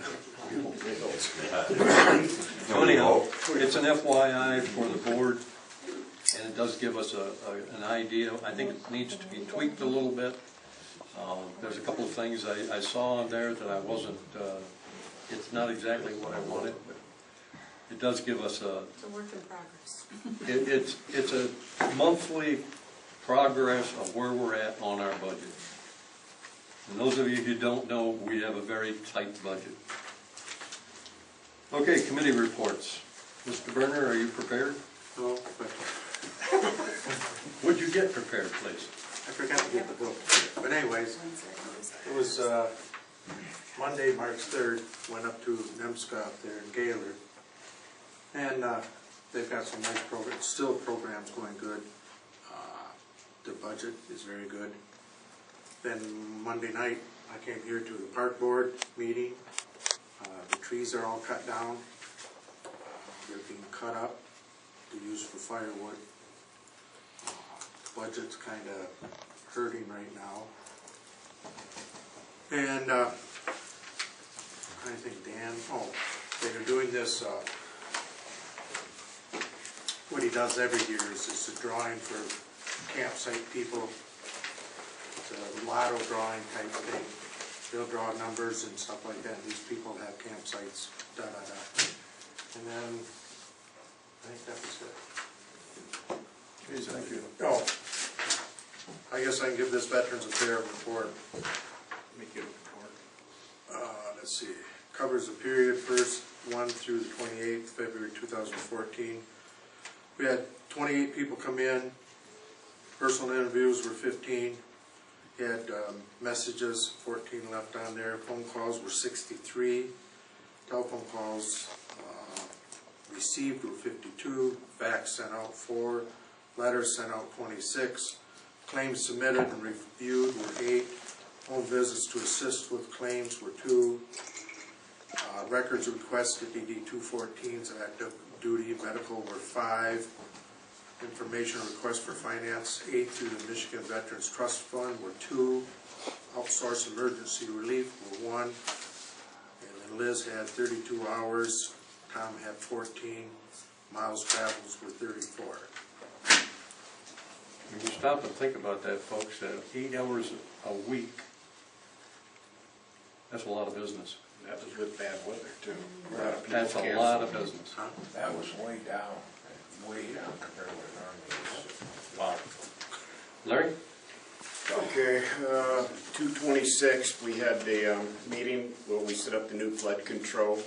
So anyhow, it's an FYI for the board, and it does give us an idea. I think it needs to be tweaked a little bit. There's a couple of things I saw on there that I wasn't, it's not exactly what I wanted, but it does give us It's a work in progress. it's a monthly progress of where we're at on our budget. And those of you who don't know, we have a very tight budget. Okay, committee reports. Mr. Berner, are you prepared? No, but Would you get prepared, please? I forgot to get the book. But anyways, it was Monday, March 3rd, went up to NEMSCA up there in Gaylord. And they've got some nice programs, still programs going good. Their budget is very good. Then Monday night, I came here to the park board meeting. The trees are all cut down. They're being cut up to use for firewood. Budget's kind of hurting right now. And I think Dan, they're doing this, what he does every year is a drawing for campsite people. It's a lotto drawing type thing. They'll draw numbers and stuff like that. These people have campsites, da-da-da. And then, I think that was it. Please, thank you. Oh, I guess I can give this Veterans Affairs report. Make you a report. Let's see, covers the period 1st 1 through the 28th, February 2014. We had 28 people come in. Personal interviews were 15. We had messages, 14 left on there. Phone calls were 63. Telephone calls received were 52. Fax sent out 4. Letters sent out 26. Claims submitted and reviewed were 8. Home visits to assist with claims were 2. Records requested, DD 214s, active duty medical were 5. Information requests for finance, 8 through the Michigan Veterans Trust Fund were 2. Outsourced emergency relief were 1. And then Liz had 32 hours. Tom had 14. Miles travels were 34. When you stop and think about that, folks, 8 hours a week, that's a lot of business. That was with bad weather too. That's a lot of business. Huh? That was way down compared to Wow. Larry? Okay, 2/26, we had the meeting where we set up the new flood control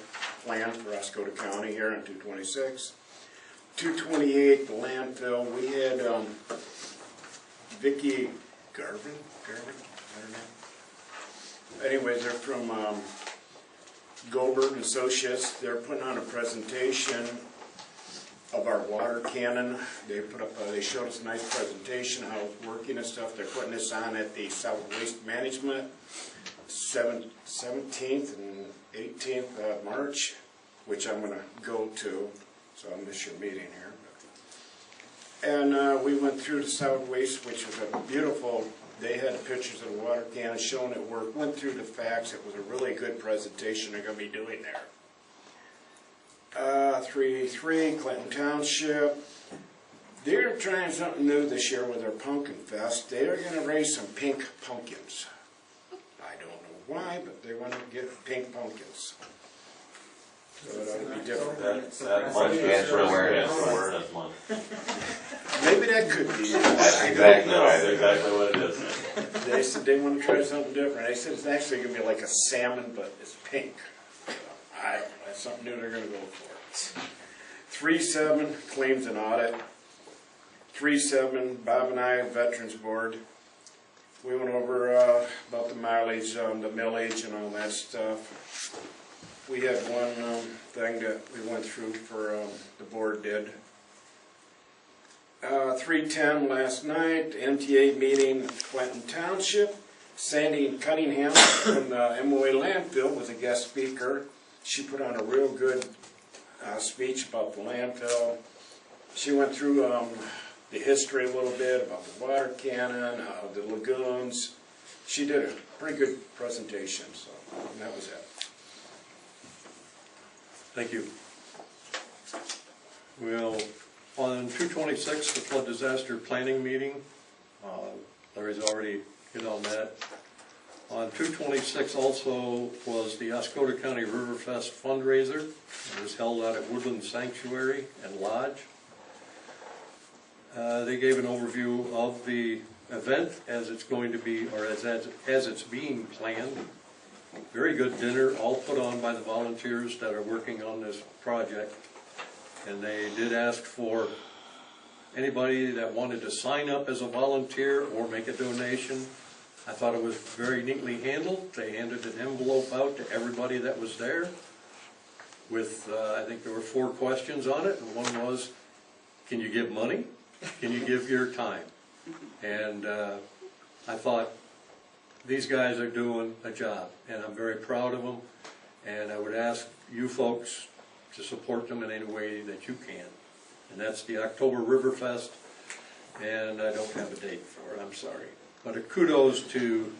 plan for Oscoda County here on 2/26. 2/28, the landfill, we had Vicki Garvin, I don't know. Anyways, they're from Goldberg and Associates. They're putting on a presentation of our water cannon. They put up, they showed us a nice presentation, how it's working and stuff. They're putting this on at the South Waste Management, 17th and 18th of March, which I'm going to go to, so I'll miss your meeting here. And we went through the South Waste, which was a beautiful, they had pictures of the water cannon showing it work, went through the facts. It was a really good presentation they're going to be doing there. 3-3, Clinton Township. They're trying something new this year with their Pumpkin Fest. They're going to raise some pink pumpkins. I don't know why, but they want to get pink pumpkins. So it ought to be different. That month cancer awareness month. Maybe that could be. That's exactly right, that's exactly what it is. They said they want to try something different. They said it's actually going to be like a salmon, but it's pink. I don't know, that's something new they're going to go for. 3-7, claims and audit. 3-7, Bob and I, Veterans Board. We went over about the mileage, the millage and all that stuff. We had one thing that we went through for the board did. 3-10 last night, MTA meeting Clinton Township. Sandy Cunningham from the MOA landfill was a guest speaker. She put on a real good speech about the landfill. She went through the history a little bit about the water cannon, the lagoons. She did a pretty good presentation, so that was it. Thank you. Well, on 2/26, the flood disaster planning meeting, Larry's already hit on that. On 2/26 also was the Oscoda County Riverfest fundraiser. It was held out at Woodland Sanctuary and Lodge. They gave an overview of the event as it's going to be, or as it's being planned. Very good dinner, all put on by the volunteers that are working on this project. And they did ask for anybody that wanted to sign up as a volunteer or make a donation. I thought it was very neatly handled. They handed an envelope out to everybody that was there with, I think there were 4 questions on it, and one was, can you give money? Can you give your time? And I thought, these guys are doing a job, and I'm very proud of them, and I would ask you folks to support them in any way that you can. And that's the October Riverfest, and I don't have a date for it, I'm sorry. But a kudos to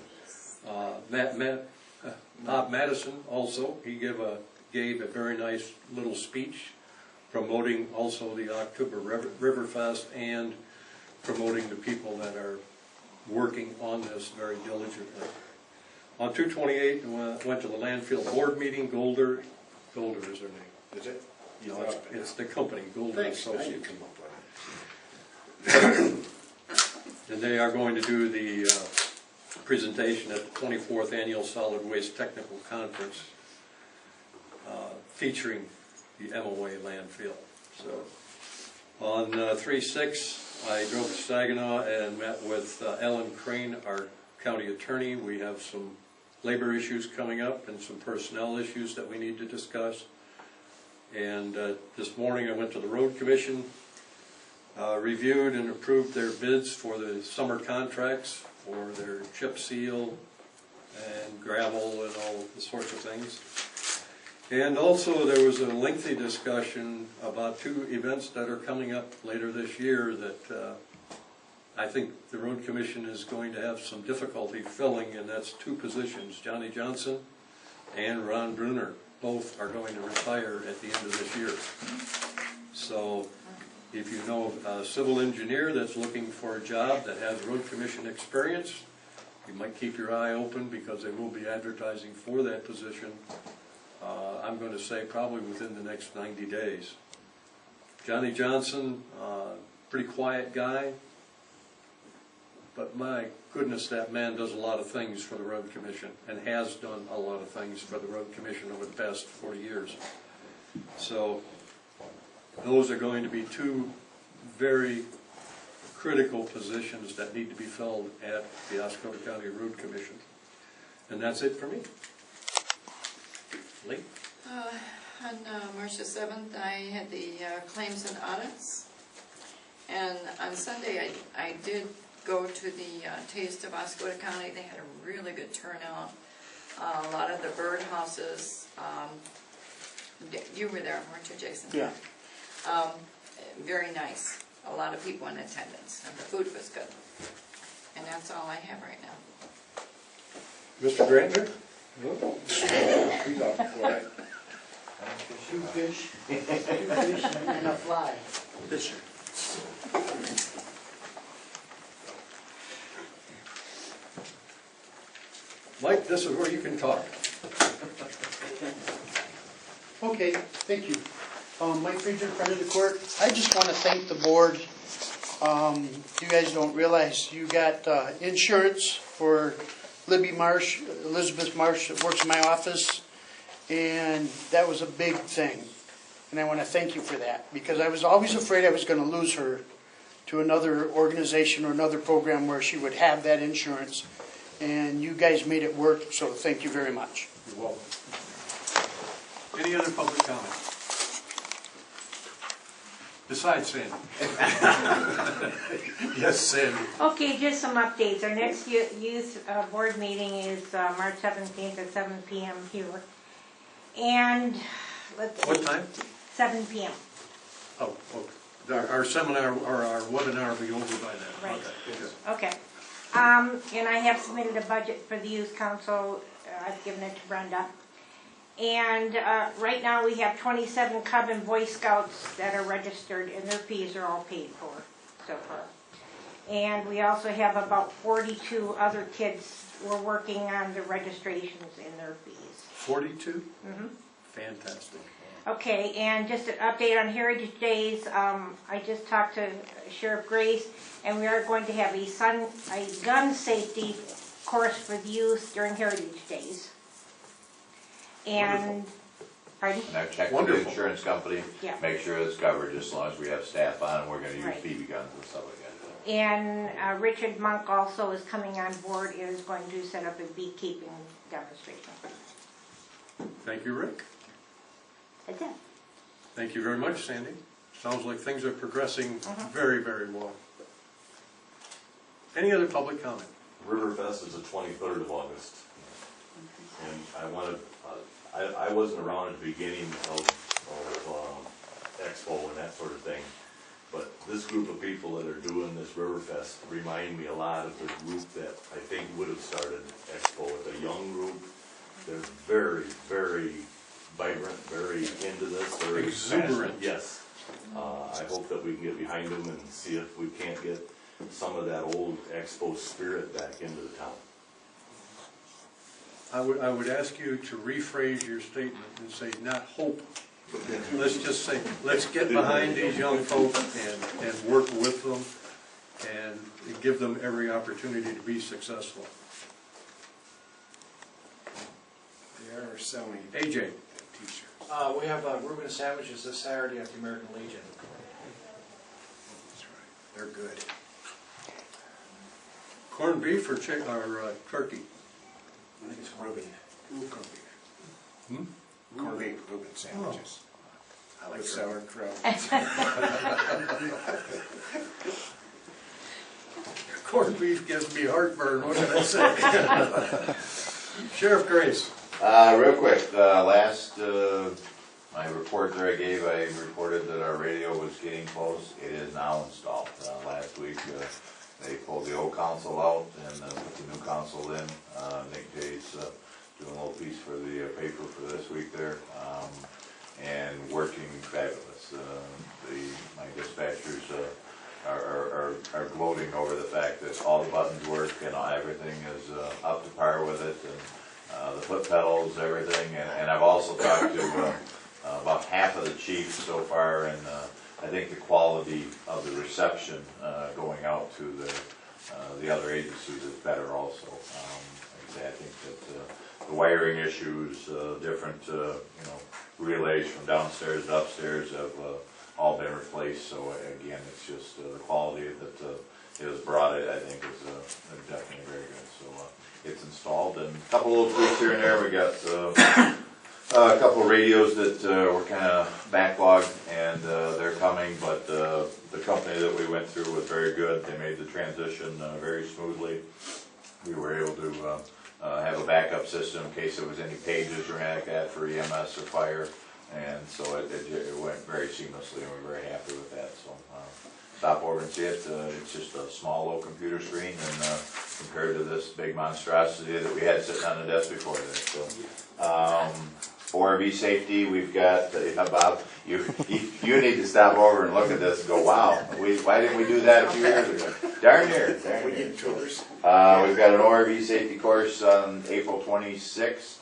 Bob Madison also. He gave a very nice little speech promoting also the October Riverfest and promoting the people that are working on this very diligently. On 2/28, I went to the landfill board meeting. Golder is their name. Is it? No, it's the company, Golder Associates. And they are going to do the presentation at the 24th Annual Solid Waste Technical Conference featuring the MOA landfill. So on 3/6, I drove to Saginaw and met with Ellen Crane, our county attorney. We have some labor issues coming up and some personnel issues that we need to discuss. And this morning I went to the road commission, reviewed and approved their bids for the summer contracts for their chip seal and gravel and all the sorts of things. And also there was a lengthy discussion about 2 events that are coming up later this year that I think the road commission is going to have some difficulty filling, and that's 2 positions. Johnny Johnson and Ron Bruner both are going to retire at the end of this year. So if you know a civil engineer that's looking for a job that has road commission experience, you might keep your eye open because they will be advertising for that position. I'm going to say probably within the next 90 days. Johnny Johnson, pretty quiet guy, but my goodness, that man does a lot of things for the road commission and has done a lot of things for the road commission over the past 40 years. So those are going to be 2 very critical positions that need to be filled at the Oscoda County Road Commission. And that's it for me. Lee? On March the 7th, I had the claims and audits. And on Sunday, I did go to the Taste of Oscoda County. They had a really good turnout. A lot of the birdhouses, you were there, weren't you, Jason? Yeah. Very nice. A lot of people in attendance, and the food was good. And that's all I have right now. Mr. Grantner? He's off before I. Shoot fish, and a fly. Fisher. Mike, this is where you can talk. Okay, thank you. Mike Friedger, friend of the court. I just want to thank the board. You guys don't realize you got insurance for Elizabeth Marsh that works in my office, and that was a big thing. And I want to thank you for that, because I was always afraid I was going to lose her to another organization or another program where she would have that insurance. And you guys made it work, so thank you very much. You're welcome. Any other public comment? Besides Sandy. Yes, Sandy. Okay, just some updates. Our next youth board meeting is March 17th at 7 p.m. here. And let's see. What time? 7 p.m. Oh, okay. Our seminar or our webinar will be over by then. Right. Okay. Okay. And I have submitted a budget for the youth council. I've given it to Brenda. And right now we have 27 Cub and Boy Scouts that are registered, and their fees are all paid for so far. And we also have about 42 other kids we're working on the registrations and their fees. 42? Mm-hmm. Fantastic. Okay, and just an update on Heritage Days. I just talked to Sheriff Grace, and we are going to have a gun safety course for the youth during Heritage Days. And Wonderful. Pardon? And I've checked with Wonderful. the insurance company, Yeah. make sure it's covered, as long as we have staff on, and we're gonna use Right. BB guns and stuff like that. And Richard Monk also is coming on board, is going to set up a beekeeping demonstration. Thank you, Rick. That's it. Thank you very much, Sandy. Sounds like things are progressing very, very well. Any other public comment? Riverfest is the 23rd of August. And I wanted, I wasn't around at the beginning of Expo and that sort of thing, but this group of people that are doing this Riverfest remind me a lot of the group that I think would have started Expo. It's a young group. They're very, very vibrant, very into this. Very Exuberant. passionate. Yes. I hope that we can get behind them and see if we can't get some of that old Expo spirit back into the town. I would ask you to rephrase your statement and say, not hope. Let's just say, let's get behind these young folk and work with them and give them every opportunity to be successful. They are selling AJ. t-shirts. We have Reuben sandwiches this Saturday at the American Legion. That's right. They're good. Corned beef or turkey? I think it's Reuben. Corned beef. Corned beef, Reuben sandwiches. I like sauerkraut. Corned beef gives me heartburn, what can I say? Sheriff Grace. Real quick, my report that I gave, I reported that our radio was getting close. It is now installed. Last week, they pulled the old console out and put the new console in. Nick Jay's doing a little piece for the paper for this week there, and working fabulous. My dispatchers are gloating over the fact that all the buttons work and everything is up to par with it, and the foot pedals, everything. And I've also talked to about half of the chiefs so far, and I think the quality of the reception going out to the other agencies is better also. Like I think that the wiring issues, different relays from downstairs to upstairs have all been replaced. So again, it's just the quality that is brought it, I think, is definitely very good. So it's installed, and a couple little tweaks here and there. We got a couple of radios that were kind of backlogged, and they're coming, but the company that we went through was very good. They made the transition very smoothly. We were able to have a backup system in case there was any pages or anything like that for EMS or fire, and so it went very seamlessly, and we're very happy with that. So stop over and see it. It's just a small little computer screen, and compared to this big monstrosity that we had sitting on the desk before this. So, ORV safety, we've got, Bob, you need to stop over and look at this and go, wow, why didn't we do that a few years ago? Darn near. We get tours. We've got an ORV safety course on April 26th.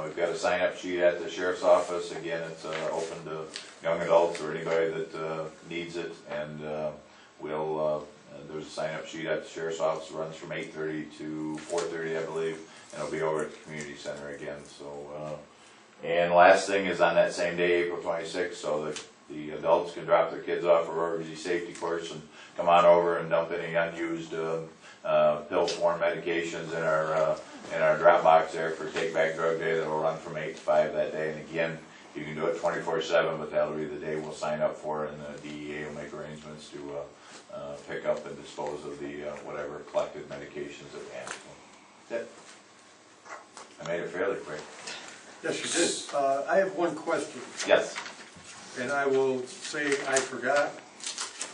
We've got a sign-up sheet at the sheriff's office. Again, it's open to young adults or anybody that needs it, and there's a sign-up sheet at the sheriff's office. It runs from 8:30 to 4:30, I believe, and it'll be over at the community center again. So. And last thing is on that same day, April 26th, so that the adults can drop their kids off for ORV safety course and come on over and dump any unused pill form medications in our drop box there for Take Back Drug Day. That'll run from 8 to 5 that day. And again, you can do it 24/7, but that'll be the day we'll sign up for, and the DEA will make arrangements to pick up and dispose of the whatever collected medications that we have. So that's it. I made it fairly quick. Yes, you did. I have one question. Yes. And I will say I forgot,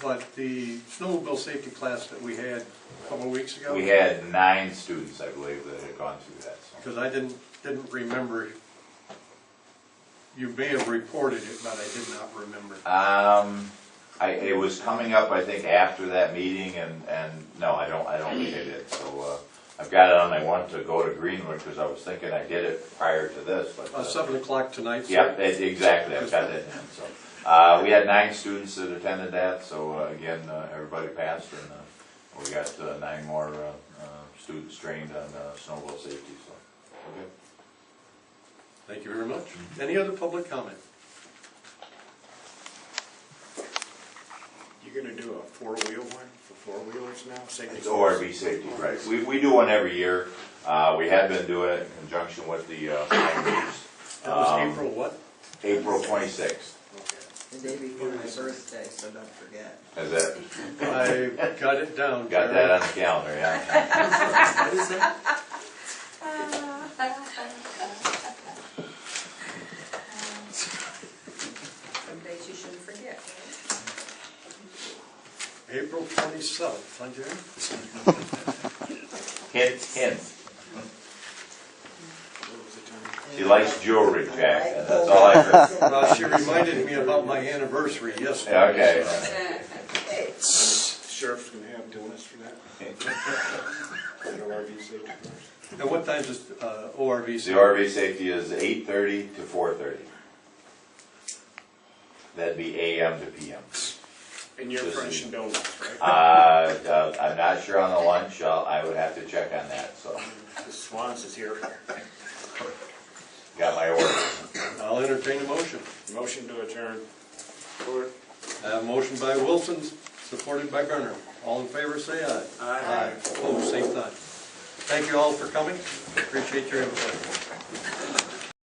but the snowmobile safety class that we had a couple of weeks ago. We had 9 students, I believe, that had gone through that. Because I didn't remember. You may have reported it, but I did not remember. It was coming up, I think, after that meeting, and no, I don't think I did. So I've got it on my one to go to Greenwood, because I was thinking I did it prior to this. But 7 o'clock tonight. Yep, exactly. I've got that down. So we had 9 students that attended that. So again, everybody passed, and we got 9 more students trained on snowmobile safety. So okay. Thank you very much. Any other public comment? You're gonna do a four-wheel one for four-wheelers now? Safety It's cars? ORV safety, right. We do one every year. We have been doing it in conjunction with the fires. That was April what? April 26th. The day before my birthday, so don't forget. Is that, I got it down. got that on the calendar, yeah. What is that? Some days you shouldn't forget. April 27th, huh, Jerry? Hint, hint. What was the time? She likes jewelry, Jack, and that's all I heard. Well, she reminded me about my anniversary yesterday. Okay. Sheriff's gonna have donuts for that? At ORV safety cars? And what time is ORV? The ORV safety is 8:30 to 4:30. That'd be AM to PM. And you're French donuts, right? I'm not sure on the lunch, I would have to check on that, so, The Swans is here. got my order. I'll entertain a motion. Motion to adjourn. I have a motion by Wilson, supported by Garner. All in favor, say aye. Aye. Opposed, same sign. Thank you all for coming. Appreciate your input.